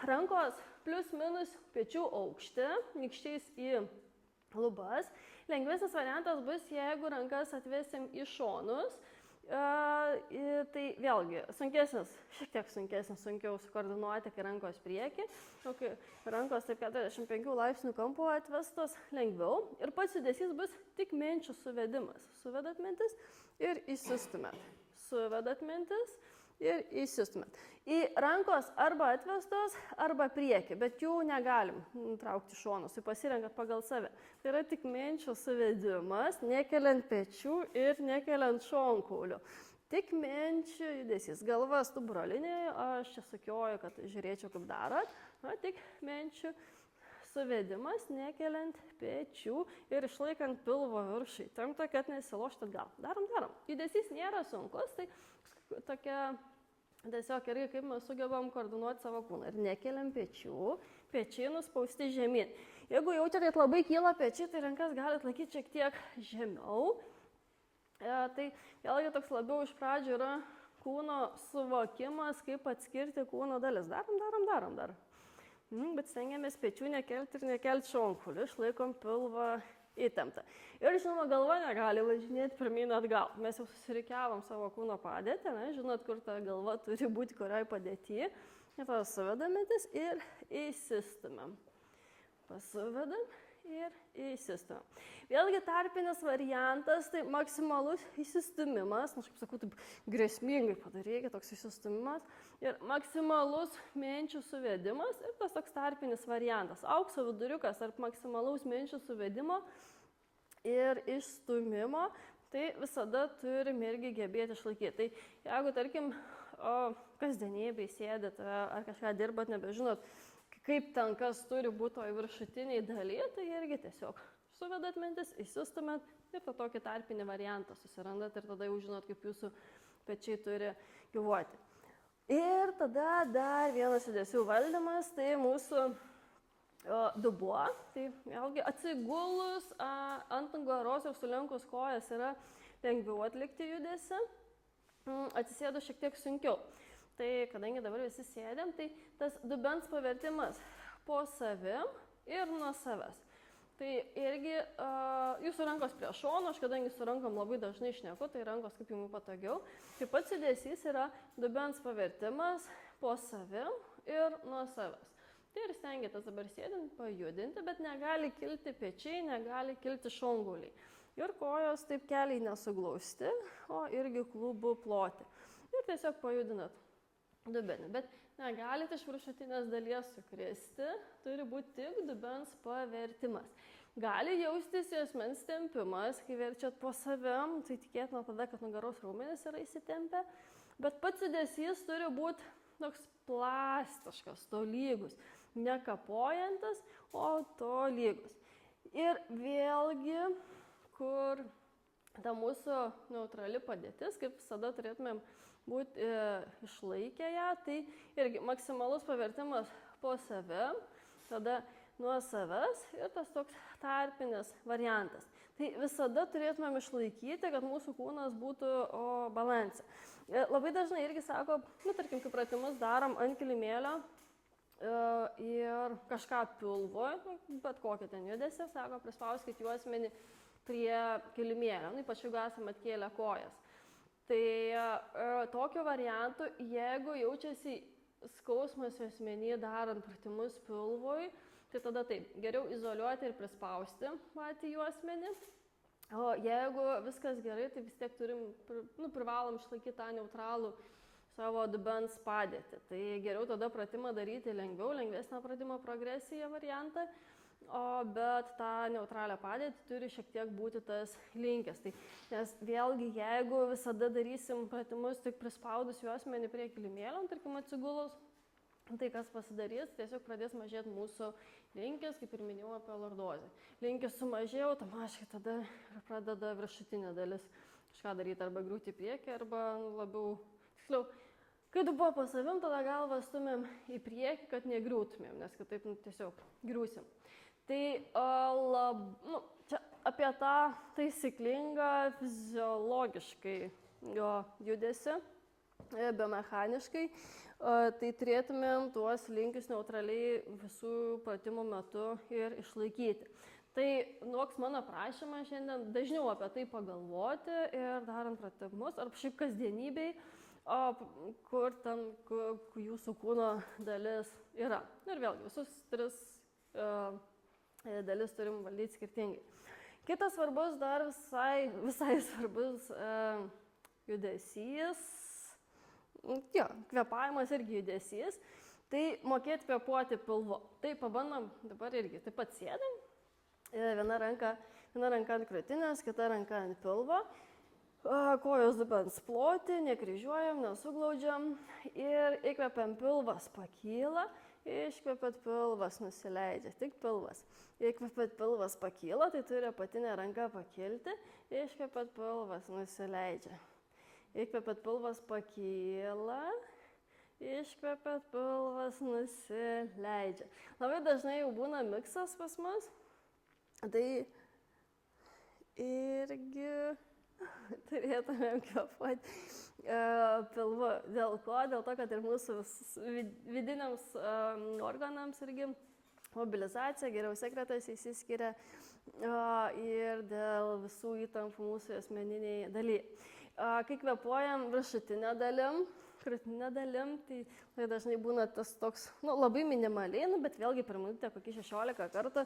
rankos plius minus pečių aukštį, nykščiais į lubas. Lengvesnis variantas bus, jeigu rankas atvesim į šonus. Tai vėlgi, šiek tiek sunkesnis, sunkiau sukoordinuoti, kai rankos prieki. Kai rankos taip 45 laipsnių kampu atvestos, lengviau. Ir pats judesys bus tik menčių suvedimas. Suvedat mintis ir įsistumėt. Suvedat mintis ir įsistumėt. Į rankos arba atvestos, arba priekį, bet jų negalim traukti šonus, tai pasirenkat pagal save. Tai yra tik menčių suvedimas, nekeliant pečių ir nekeliant šonkaulių. Tik menčių judesys. Galva stuburo linijoje, aš čia sukioju, kad žiūrėčiau, kaip darot. Tik menčių suvedimas, nekeliant pečių ir išlaikant pilvo viršų. Įtempta, kad nesilošt atgal. Darom. Judesys nėra sunkus, tai tokia tiesiog irgi kaip mes sugebam koordinuoti savo kūną. Ir nekeliam pečių, pečiai nuspausti žemyn. Jeigu jaučiate, kad labai kyla pečiai, tai rankas galite laikyti šiek tiek žemiau. Tai vėlgi toks labiau iš pradžių yra kūno suvokimas, kaip atskirti kūno dalis. Darom. Bet stengiamės pečių nekelti ir nekelti šonkaulių, išlaikom pilvą įtemptą. Ir žinoma, galva negali važinėti pirmyn atgal. Mes jau susirikiavom savo kūno padėtį, žinot, kur ta galva turi būti, kurioj padėtyje. Ir tada suvedam mintis ir įsistumėm. Pasuvedam ir įsistumėm. Vėlgi tarpinis variantas, tai maksimalus įsistumimas, aš kaip sakau, taip grėsmingai padarykite toks įsistumimas. Ir maksimalus menčių suvedimas ir tas toks tarpinis variantas. Aukso viduriukas tarp maksimalaus menčių suvedimo ir išstumimo, tai visada turim irgi gebėti išlaikyti. Tai jeigu, tarkim, kasdienybėj sėdit ar kažką dirbat, nebežinot, kaip ten kas turi būti toj viršutiniai daly, tai irgi tiesiog suvedat mintis, įsistumėt ir tą tokį tarpinį variantą susirandat ir tada jau žinot, kaip jūsų pečiai turi gyvuoti. Ir tada dar vienas judesių valdymas, tai mūsų dubuo, tai vėlgi atsigulus ant nugaros ir sulenkus kojas yra lengviau atlikti judesį, atsisėdu šiek tiek sunkiau. Tai kadangi dabar visi sėdėm, tai tas dubens pavertimas po savim ir nuo savęs. Tai irgi jūsų rankos prie šono, aš kadangi su rankom labai dažnai šneku, tai rankos kaip jums patogiau. Taip pat judesys yra dubens pavertimas po savim ir nuo savęs. Tai ir stengiatės dabar sėdint pajudinti, bet negali kilti pečiai, negali kilti šonguliai. Ir kojos taip keliai nesuglausti, o irgi klubų ploti. Ir tiesiog pajudinat dubenį. Bet negalite iš viršutinės dalies sukristi, turi būti tik dubens pavertimas. Gali jaustis juosmens tempimas, kai verčiat po savim, tai tikėtina tada, kad nugaros raumenys yra įsitempę, bet pats judesys turi būti toks plastiškas, tolygus, nekapojantis, o tolygus. Ir vėlgi, kur ta mūsų neutrali padėtis, kaip visada turėtumėm būti išlaikę ją, tai irgi maksimalus pavertimas po savim, tada nuo savęs ir tas toks tarpinis variantas. Tai visada turėtumėm išlaikyti, kad mūsų kūnas būtų balanse. Labai dažnai irgi sako, tarkim, kai pratimus darom ant kilimėlio ir kažką pilvo, bet kokį ten judesį, sako, prispauskit juosmenį prie kilimėlio, ypač jeigu esame atkėlę kojas. Tai tokiu variantu, jeigu jaučiasi skausmas juosmenį darant pratimus pilvui, tai tada taip, geriau izoliuoti ir prispausti patį juosmenį. O jeigu viskas gerai, tai vis tiek privalom išlaikyti tą neutralų savo dubens padėtį. Tai geriau tada pratimą daryti lengviau, lengvesnę pratimo progresiją variantą. Bet tą neutralią padėtį turi šiek tiek būti tas linkęs. Nes vėlgi, jeigu visada darysim pratimus tik prispaudus juosmenį prie kilimėlio, tarkim atsigulus, tai kas pasidarys, tiesiog pradės mažėti mūsų linkės, kaip ir minėjau apie lordozę. Linkės sumažėjo, automatiškai tada pradeda viršutinė dalis kažką daryti, arba griūti į priekį, arba labiau, tiksliau, kai dubuo po savim, tada galvą stumėm į priekį, kad negriūtumėm, nes kitaip tiesiog griūsim. Tai čia apie tą taisyklingą fiziologiškai jo judesį, biomechaniškai, tai turėtumėm tuos linkius neutraliai visų pratimų metu ir išlaikyti. Tai toks mano prašymas šiandien dažniau apie tai pagalvoti ir darant pratimus, ar šiaip kasdienybei, kur ten jūsų kūno dalis yra. Ir vėlgi, visus tris dalis turim valdyti skirtingai. Kitas svarbus, dar visai svarbus judesys, kvėpavimas irgi judesys, tai mokėti kvėpuoti pilvu. Tai pabandom dabar irgi, taip pat sėdam, viena ranka ant krūtinės, kita ranka ant pilvo, kojos dubens ploti, nekryžiuojam, nesuglaudžiam ir įkvepiam, pilvas pakyla. Iškvepiat, pilvas nusileidžia, tik pilvas. Įkvepiat, pilvas pakyla, tai turi apatinė ranka pakilti. Iškvepiat, pilvas nusileidžia. Įkvepiat, pilvas pakyla. Iškvepiat, pilvas nusileidžia. Labai dažnai jau būna miksas pas mus. Tai irgi turėtumėm kvėpuoti pilvu. Dėl ko? Dėl to, kad ir mūsų vidiniams organams irgi mobilizacija, geriau sekretas įsiskiria ir dėl visų įtampų mūsų asmeniniai daly. Kai kvėpuojam viršutinę dalim, krūtinę dalim, tai dažnai būna tas toks, labai minimaliai, bet vėlgi per minutę kokį 16 kartų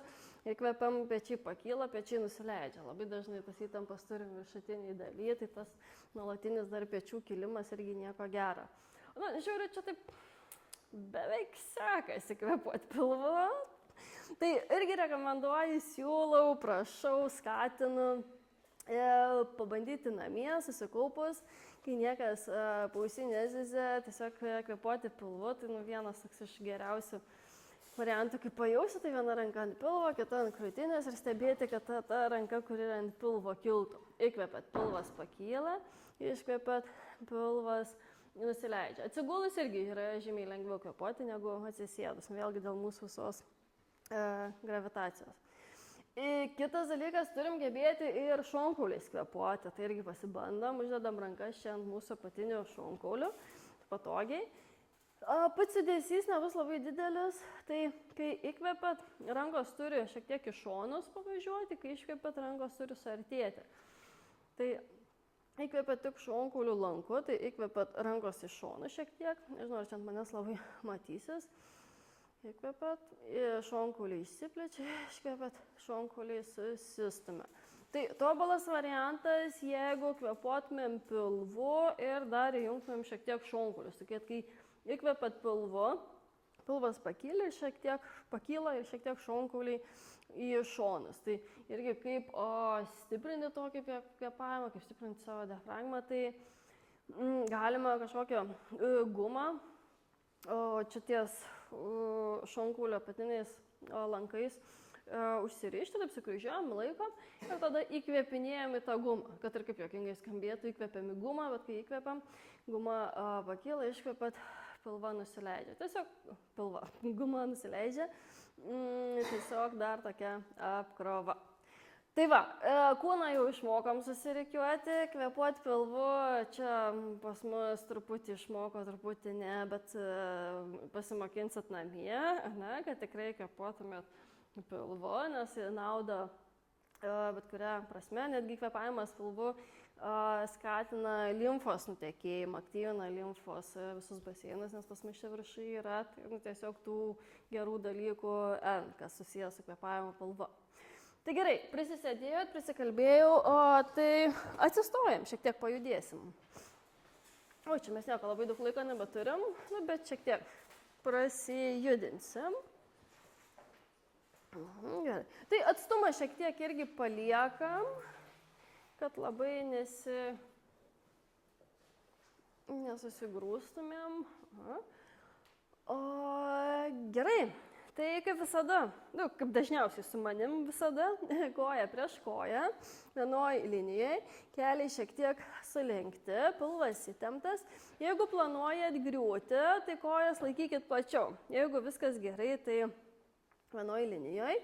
įkvepiam, pečiai pakyla, pečiai nusileidžia. Labai dažnai tas įtampas turim viršutiniai daly, tai tas nuolatinis dar pečių kilimas irgi nieko gero. Žiūriu, čia taip beveik sekasi kvėpuoti pilvu. Tai irgi rekomenduoju, siūlau, prašau, skatinu pabandyti namie, susikaupus, kai niekas pausį nezizia, tiesiog kvėpuoti pilvu, tai vienas toks iš geriausių variantų, kaip pajausti, tai viena ranka ant pilvo, kita ant krūtinės ir stebėti, kad ta ranka, kuri yra ant pilvo, kiltų. Įkvepiat, pilvas pakyla, iškvepiat, pilvas nusileidžia. Atsigulus irgi yra žymiai lengviau kvėpuoti negu atsisėdus, vėlgi dėl mūsų visos gravitacijos. Kitas dalykas, turim gebėti ir šonkauliais kvėpuoti, tai irgi pasibandom, uždedam rankas čia ant mūsų apatinių šonkaulių, patogiai. Pats judesys nebus labai didelis, tai kai įkvepiat, rankos turi šiek tiek į šonus pavažiuoti, kai iškvepiat, rankos turi suartėti. Tai įkvepiat tik šonkaulių lanku, tai įkvepiat rankos į šonų šiek tiek, nežinau, ar čia ant manęs labai matysis. Įkvepiat, šonkauliai išsiplečia, iškvepiat, šonkauliai susistumia. Tai tobulas variantas, jeigu kvėpuotumėm pilvu ir dar įjungtumėm šiek tiek šonkaulius. Sakėt, kai įkvepiat pilvu, pilvas pakyla ir šiek tiek šonkauliai į šonus. Tai irgi kaip stiprinti tokį kvėpavimą, kaip stiprinti savo diafragmą, tai galima kažkokią gumą, čia ties šonkaulio apatiniais lankais užsirišti, taip sukryžiuojam, laikom ir tada įkvėpinėjam į tą gumą, kad ir kaip jokingai skambėtų, įkvėpiam į gumą, bet kai įkvėpiam, guma pakyla, iškvėpat, pilva nusileidžia. Tiesiog guma nusileidžia, tiesiog dar tokia apkrova. Tai va, kūną jau išmokom susirikiuoti, kvėpuoti pilvu, čia pas mus truputį išmoko, truputį ne, bet pasimokinsit namie, ne, kad tikrai kvėpuotumėt pilvu, nes nauda bet kurią prasme, netgi kvėpavimas pilvu skatina limfos nutekėjimą, aktyvina limfos visus baseinus, nes pas mus čia viršai yra tiesiog tų gerų dalykų, kas susijęs su kvėpavimu pilvu. Tai gerai, prisisėdėjot, prisikalbėjau, tai atsistojam, šiek tiek pajudėsim. O, čia mes nieko labai daug laiko nebeturim, bet šiek tiek prasijudinsim. Gerai. Tai atstumą šiek tiek irgi paliekam, kad labai nesusigrūstumėm. Gerai. Tai kaip visada, kaip dažniausiai su manim visada, koja prieš koją, vienoj linijai, keliai šiek tiek sulenkti, pilvas įtemptas. Jeigu planuojat griūti, tai kojas laikykit plačiau. Jeigu viskas gerai, tai vienoj linijoj.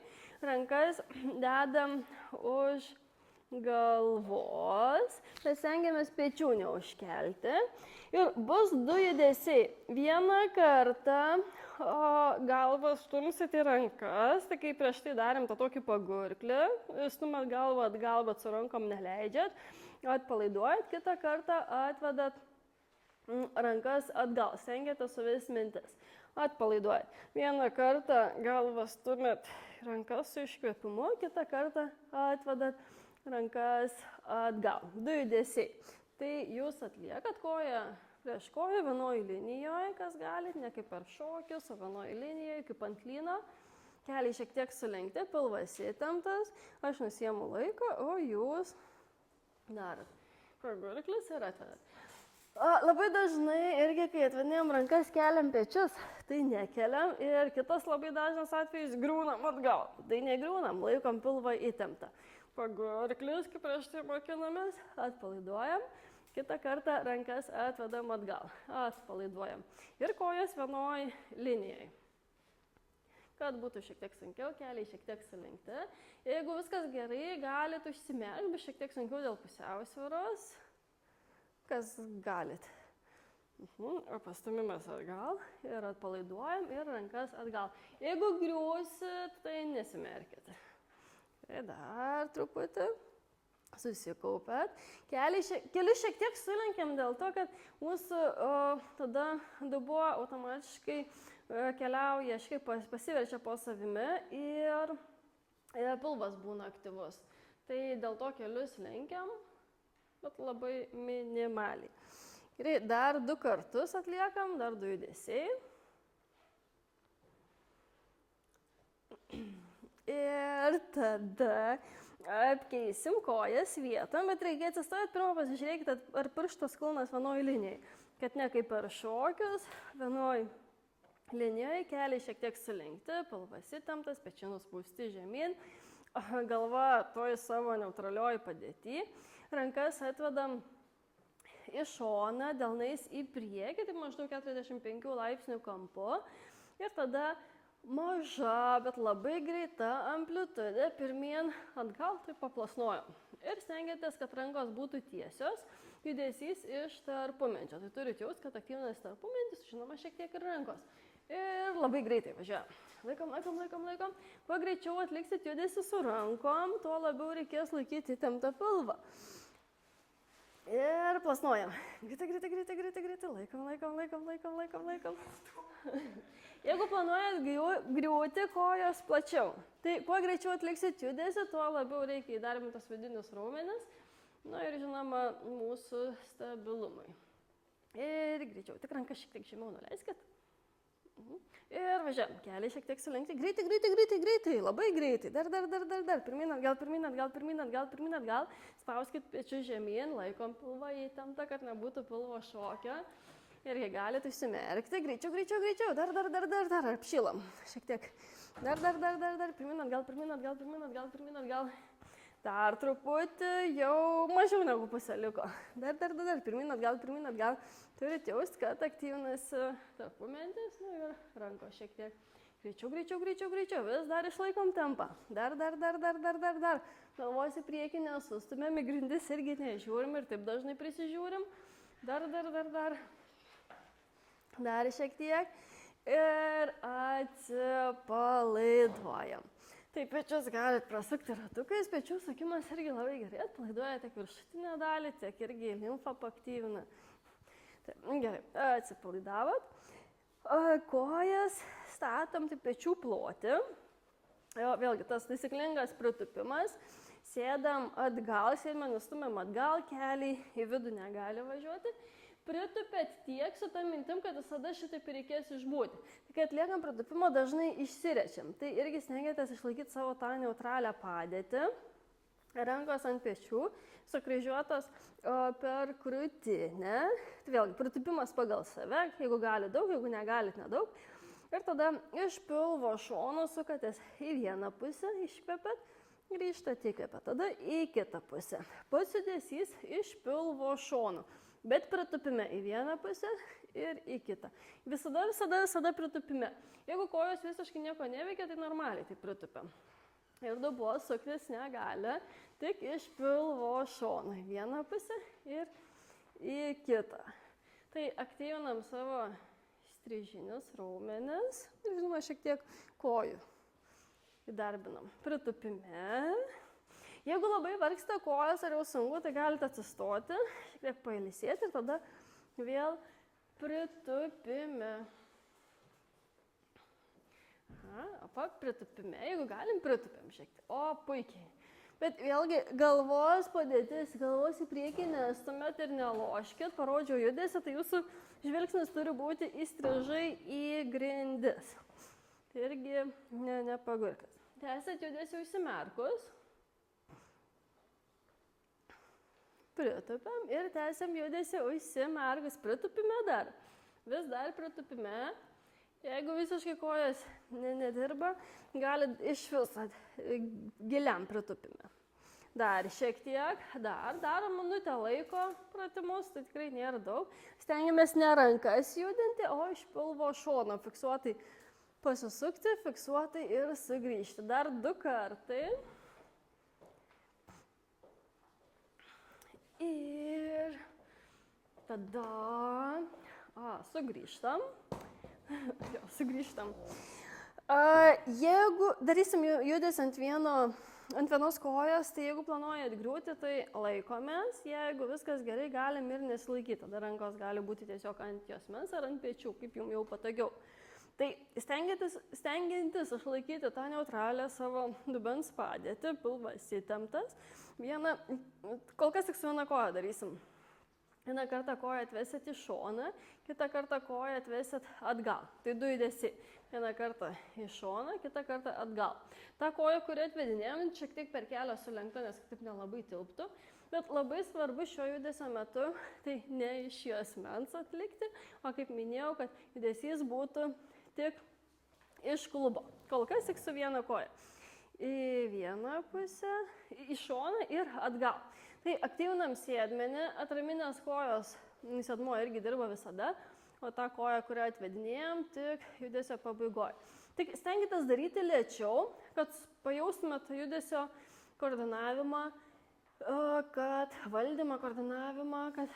Rankas dedam už galvos, bet stengiamės pečių neužkelti. Ir bus du judesiai. Vieną kartą galvą stumsit į rankas, tai kaip prieš tai darėm tą tokį pagurklį, stumat galvą atgal, bet su rankom neleidžiat, atpalaiduojat, kitą kartą atvedat rankas atgal, stengiate suvesti mintis, atpalaiduojat. Vieną kartą galvą stumit rankas su iškvėpimu, kitą kartą atvedat rankas atgal. Du judesiai. Tai jūs atliekat koją prieš koją vienoj linijoje, kas galit, ne kaip per šokius, o vienoj linijoje, kaip ant lyno. Keliai šiek tiek sulenkti, pilvas įtemptas, aš nusiemu laiką, o jūs darot. Pagurklis ir atvedat. Labai dažnai irgi, kai atvedinėjom rankas, keliam pečius, tai nekeliam ir kitas labai dažnas atvejis griūnam atgal. Tai negriūnam, laikom pilvą įtemptą. Pagurklis, kaip prieš tai mokinomės, atpalaiduojam. Kitą kartą rankas atvedam atgal, atpalaiduojam. Ir kojas vienoj linijai. Kad būtų šiek tiek sunkiau, keliai šiek tiek sulenkti. Jeigu viskas gerai, galit užsimerkti, bet šiek tiek sunkiau dėl pusiausvyros. Kas galit. Pastumimas atgal ir atpalaiduojam ir rankas atgal. Jeigu griūsit, tai nesimerkit. Tai dar truputį. Susikaupėt. Kelius šiek tiek sulenkiam dėl to, kad mūsų tada dubuo automatiškai keliauja, pasiverčia po savimi ir pilvas būna aktyvus. Tai dėl to kelius lenkiam, bet labai minimaliai. Gerai, dar 2 kartus atliekam, dar 2 judesiai. Ir tada apkeisim kojas vietą, bet reikia atsistojti, pirmą pasižiūrėkite, ar pirštas kulnas vienoj linijai. Kad ne kaip per šokius, vienoj linijoje, keliai šiek tiek sulenkti, pilvas įtemptas, pečiai nuspausti žemyn, galva toj savo neutralioj padėty, rankas atvedam į šoną, delnais į priekį, tai maždaug 45 laipsnių kampu ir tada maža, bet labai greita amplitudė pirmyn atgal, tai paplasnojam. Ir stengiatės, kad rankos būtų tiesios, judesys iš tarpumenčio. Tai turite jaust, kad aktyvinas tarpumentis, žinoma, šiek tiek ir rankos. Ir labai greitai važiuojam. Laikom. Kuo greičiau atliksit judesį su rankom, tuo labiau reikės laikyti įtemptą pilvą. Ir plasnojam. Greitai. Laikom. Jeigu planuojat griūti kojos plačiau, tai kuo greičiau atliksit judesį, tuo labiau reikia įdarbinti tos vidinius raumenis. Na ir žinoma, mūsų stabilumui. Ir greičiau. Tik ranką šiek tiek žemiau nuleiskit. Ir važiuojam. Keliai šiek tiek sulenkti. Greitai. Labai greitai. Dar. Pirmyn atgal. Spauskit pečius žemyn, laikom pilvą įtemptą, kad nebūtų pilvo šokio. Irgi galite užsimerkti. Greičiau. Dar. Apšilam. Šiek tiek. Dar. Pirmyn atgal. Dar truputį, jau mažiau negu pusė liko. Dar. Pirmyn atgal. Turite jaust, kad aktyvinasi tarpumentis, ir rankos šiek tiek. Greičiau. Vis dar išlaikom tempą. Dar. Galvos į priekį nesustumėm, į grindis irgi nežiūrim ir taip dažnai prisižiūrim. Dar. Dar šiek tiek. Ir atsipalaiduojam. Taip, pečius galit prasukti ratukais, pečių sukimas irgi labai gerai atpalaiduoja tiek viršutinę dalį, tiek irgi limfą paaktyvina. Taip, gerai, atsipalaidavot. Kojas statom taip pečių ploti. Vėlgi, tas taisyklingas pritūpimas. Sėdam atgal, sėdime, nustumėm atgal, keliai į vidų negali važiuoti. Pritupėt tiek su tą mintim, kad visada šitaip reikės išbūti. Kai atliekam pritupimą, dažnai išsirečiam. Tai irgi stengiatės išlaikyti savo tą neutralią padėtį. Rankos ant pečių, sukryžiuotos per krūtinę. Tai vėlgi, pritupimas pagal save, jeigu gali daug, jeigu negalit nedaug. Ir tada iš pilvo šono sukatės į vieną pusę, iškvepiat, grįžtat įkvepiat, tada į kitą pusę. Pats judesys iš pilvo šono. Bet pritupime į vieną pusę ir į kitą. Visada pritupime. Jeigu kojos visiškai nieko neveikia, tai normaliai tai pritupiam. Ir dubuo suktis negali, tik iš pilvo šono į vieną pusę ir į kitą. Tai aktyvinam savo strižinius raumenis ir, žinoma, šiek tiek kojų įdarbinam. Pritupime. Jeigu labai vargsta kojas ar jau sunku, tai galite atsistoti, šiek tiek pailsėti ir tada vėl pritupime. Pritupime, jeigu galim, pritupėm šiek tiek. O, puikiai. Bet vėlgi galvos padėtis, galvos į priekį nestumėt ir neloškit, parodžiau judesį, tai jūsų žvilgsnis turi būti įstrižai į grindis. Tai irgi nepagurkas. Tęsat judesį užsimerkus. Pritupėm ir tęsiam judesį užsimerkus. Pritupime dar. Vis dar pritupime. Jeigu visiškai kojas nedirba, galit iš viso giliam pritupime. Dar šiek tiek. Darom minutę laiko pratimus, tai tikrai nėra daug. Stengiamės ne rankas judinti, o iš pilvo šono fiksuotai pasisukti, fiksuotai ir sugrįžti. Dar 2 kartai. Ir tada sugrįžtam. Jeigu darysim judesį ant vienos kojos, tai jeigu planuojat griūti, tai laikomės. Jeigu viskas gerai, galim ir nesilaikyti. Tada rankos gali būti tiesiog ant juosmens ar ant pečių, kaip jums jau patogiau. Tai stengiantis išlaikyti tą neutralią savo dubens padėtį, pilvas įtemptas. Kol kas tik su viena koja darysim. Vieną kartą koją atvesit į šoną, kitą kartą koją atvesit atgal. Tai 2 judesiai. Vieną kartą į šoną, kitą kartą atgal. Ta koja, kurią atvedinėjom, šiek tiek per kelią sulenkta, nes taip nelabai tilptų. Bet labai svarbu šio judesio metu, tai ne iš juosmens atlikti, o kaip minėjau, kad judesys būtų tik iš klubo. Kol kas tik su viena koja. Į vieną pusę, į šoną ir atgal. Tai aktyvinam sėdmenį, atraminės kojos, sėdmuo irgi dirba visada, o tą koją, kurią atvedinėjom, tik judesio pabaigoje. Tik stenkitės daryti lėčiau, kad pajaustumėt judesio koordinavimą, kad valdymą, koordinavimą, kad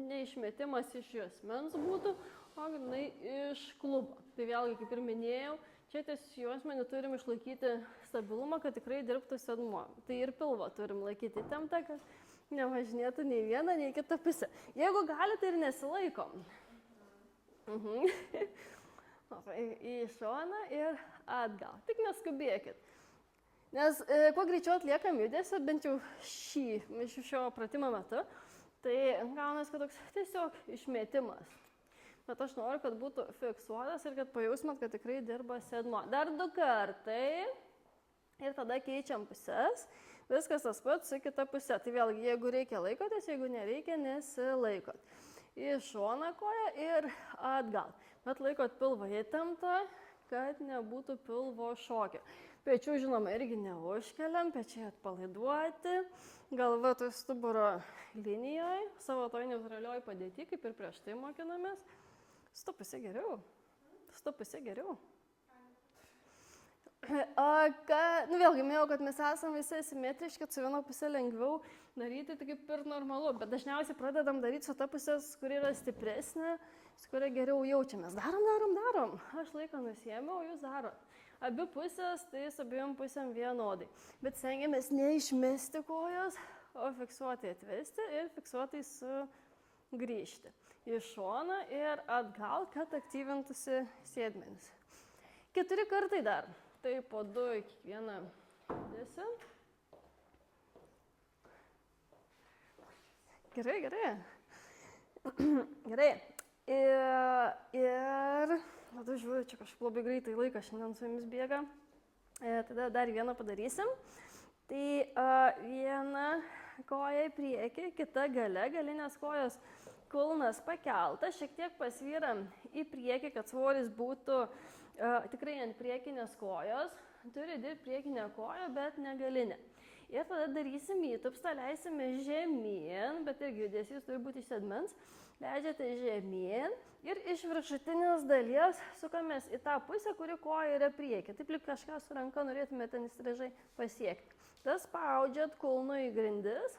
neišmetimas iš juosmens būtų, o grynai iš klubo. Tai vėlgi, kaip ir minėjau, čia ties juosmenį turim išlaikyti stabilumą, kad tikrai dirbtų sėdmuo. Tai ir pilvą turim laikyti įtemptą, kad nevažinėtų nei vieną, nei kitą pusę. Jeigu galite ir nesilaikom. Į šoną ir atgal. Tik neskubėkit. Nes kuo greičiau atliekam judesį, bent jau šio pratimo metu, tai gaunasi, kad toks tiesiog išmetimas. Bet aš noriu, kad būtų fiksuotas ir kad pajausmat, kad tikrai dirba sėdmuo. Dar 2 kartai ir tada keičiam pusės. Viskas tas pats su kita pusė. Tai vėlgi, jeigu reikia laikotės, jeigu nereikia, nesilaikot. Į šoną koją ir atgal. Bet laikot pilvą įtemptą, kad nebūtų pilvo šokio. Pečių, žinoma, irgi neužkeliam, pečiai atpalaiduoti, galva to stuburo linijoje, savo toj neutralioj padėti, kaip ir prieš tai mokinomės. Su to pusė geriau. Vėlgi, minėjau, kad mes esame visi simetriški, su viena pusė lengviau daryti, tai kaip ir normalu, bet dažniausiai pradedam daryti su ta pusė, kuri yra stipresnė, su kuria geriau jaučiamės. Darom. Aš laiką nusiėmiau, jūs darot. Abi pusės, tai su abiem pusėm vienodai. Bet stengiamės neišmesti kojos, o fiksuotai atvesti ir fiksuotai sugrįžti. Į šoną ir atgal, kad aktyvintųsi sėdmenis. 4 kartai dar. Tai po 2 į kiekvieną judesį. Gerai. Ir tada žiūriu, čia kažkaip labai greitai laikas šiandien su jumis bėga. Tada dar vieną padarysim. Tai viena koja į priekį, kita gale, galinės kojos kulnas pakeltas, šiek tiek pasvyram į priekį, kad svoris būtų tikrai ant priekinės kojos. Turi dirbti priekinę koją, bet ne galinę. Ir tada darysim įtupstą, leisime žemyn, bet irgi judesys turi būti iš sėdmens. Leidžiate žemyn ir iš viršutinės dalies sukamės į tą pusę, kuri koja yra priekį. Taip lyg kažką su ranka norėtumėte ten įstrižai pasiekti. Tas spaudžiat kulnu į grindis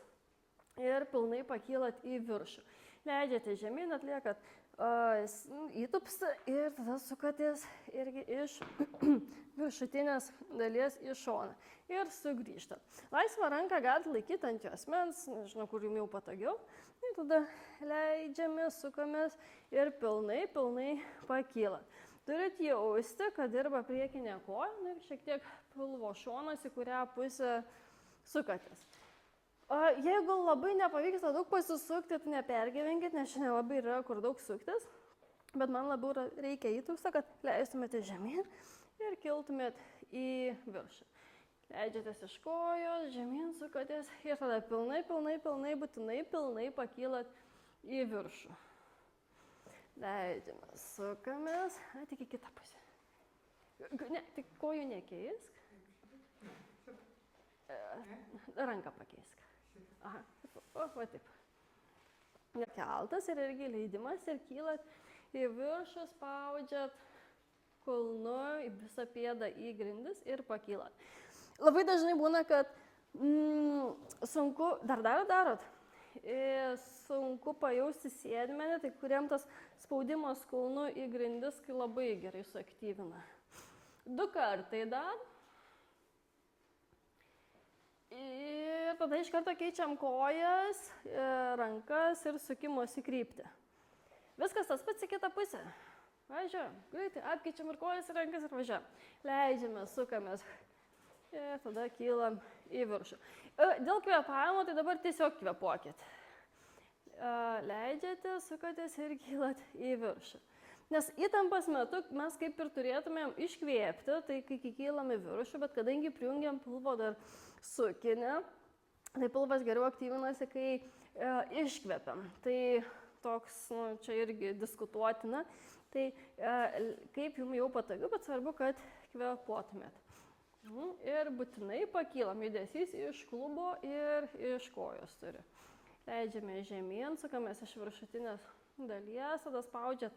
ir pilnai pakylat į viršų. Leidžiate žemyn, atliekat įtupstą ir tada sukatės irgi iš viršutinės dalies į šoną. Ir sugrįžtat. Laisvą ranką galite laikyti ant juosmens, nežinau, kur jums jau patogiau. Ir tada leidžiamės, sukamės ir pilnai pakylat. Turit jausti, kad dirba priekinė koja ir šiek tiek pilvo šonas, į kurią pusę sukatės. Jeigu labai nepavyksta daug pasisukti, tai nepergyvenkit, nes šiandien labai yra kur daug suktis. Bet man labiau reikia įtupstą, kad leistumėte žemyn ir kiltumėt į viršų. Leidžiatės iš kojos, žemyn sukatės ir tada būtinai pilnai pakylat į viršų. Leidžiame, sukamės, tik į kitą pusę. Ne, tik kojų nekeisk. Ranką pakeisk. Aha, va taip. Nekeltas ir irgi leidimas ir kylat į viršų, spaudžiat kulnu į visą pėdą į grindis ir pakylat. Labai dažnai būna, kad sunku, darot, sunku pajausti sėdmenį, tai kuriem tas spaudimas kulnu į grindis, kai labai gerai suaktyvina. 2 kartai dar. Ir tada iš karto keičiam kojas, rankas ir sukimosi kryptį. Viskas tas pats į kitą pusę. Važiuojam, greitai, apkeičiam ir kojas, ir rankas ir važiuojam. Leidžiame, sukamės. Ir tada kylam į viršų. Dėl kvėpavimo, tai dabar tiesiog kvėpuokit. Leidžiate, sukatės ir kylat į viršų. Nes įtampos metu mes kaip ir turėtumėm iškvėpti, tai kai kylam į viršų, bet kadangi prijungiam pilvo dar sukinę, tai pilvas geriau aktyvinasi, kai iškvepiam. Tai toks, čia irgi diskutuotina. Tai Tai kaip jums jau patogiu, bet svarbu, kad kvėpuotumėt. Ir būtinai pakylam, judesys iš klubo ir iš kojos turi. Leidžiame žemyn, sukamės iš viršutinės dalies, tada spaudžiat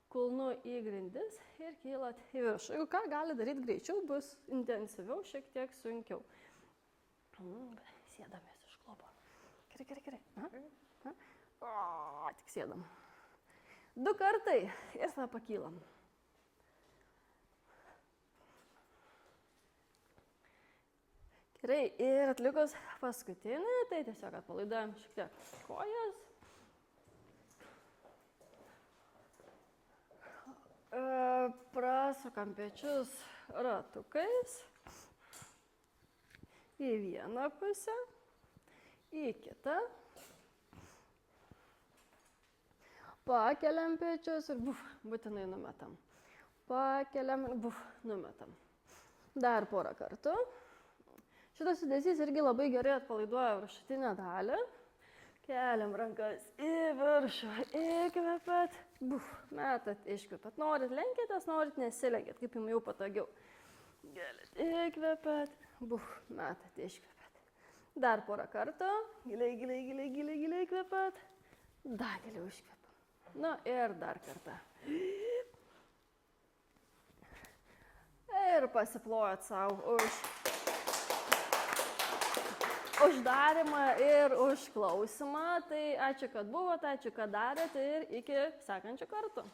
kulnu į grindis ir kylat į viršų. Jeigu ką, gali daryti greičiau, bus intensyviau, šiek tiek sunkiau. Sėdamės iš klubo. Gerai. Tik sėdam. 2 kartai ir tada pakylam. Gerai, ir atlikus paskutinį, tai tiesiog atpalaiduojam šiek tiek kojas. Prasukam pečius ratukais į vieną pusę, į kitą. Pakeliam pečius ir būtinai numetam. Pakeliam ir numetam. Dar porą kartų. Šitas judesys irgi labai gerai atpalaiduoja viršutinę dalį. Keliam rankas į viršų, įkvepiat, metat, iškvepiat. Norit lenkitės, norit nesilenkit, kaip jums jau patogiau. Įkvepiat, metat, iškvepiat. Dar porą kartų, giliai įkvepiat, dar giliau iškvepiat. Nu ir dar kartą. Ir pasiplojat savo uždarymą ir užklausimą. Tai ačiū, kad buvote, ačiū, kad darėte ir iki sekančių kartų.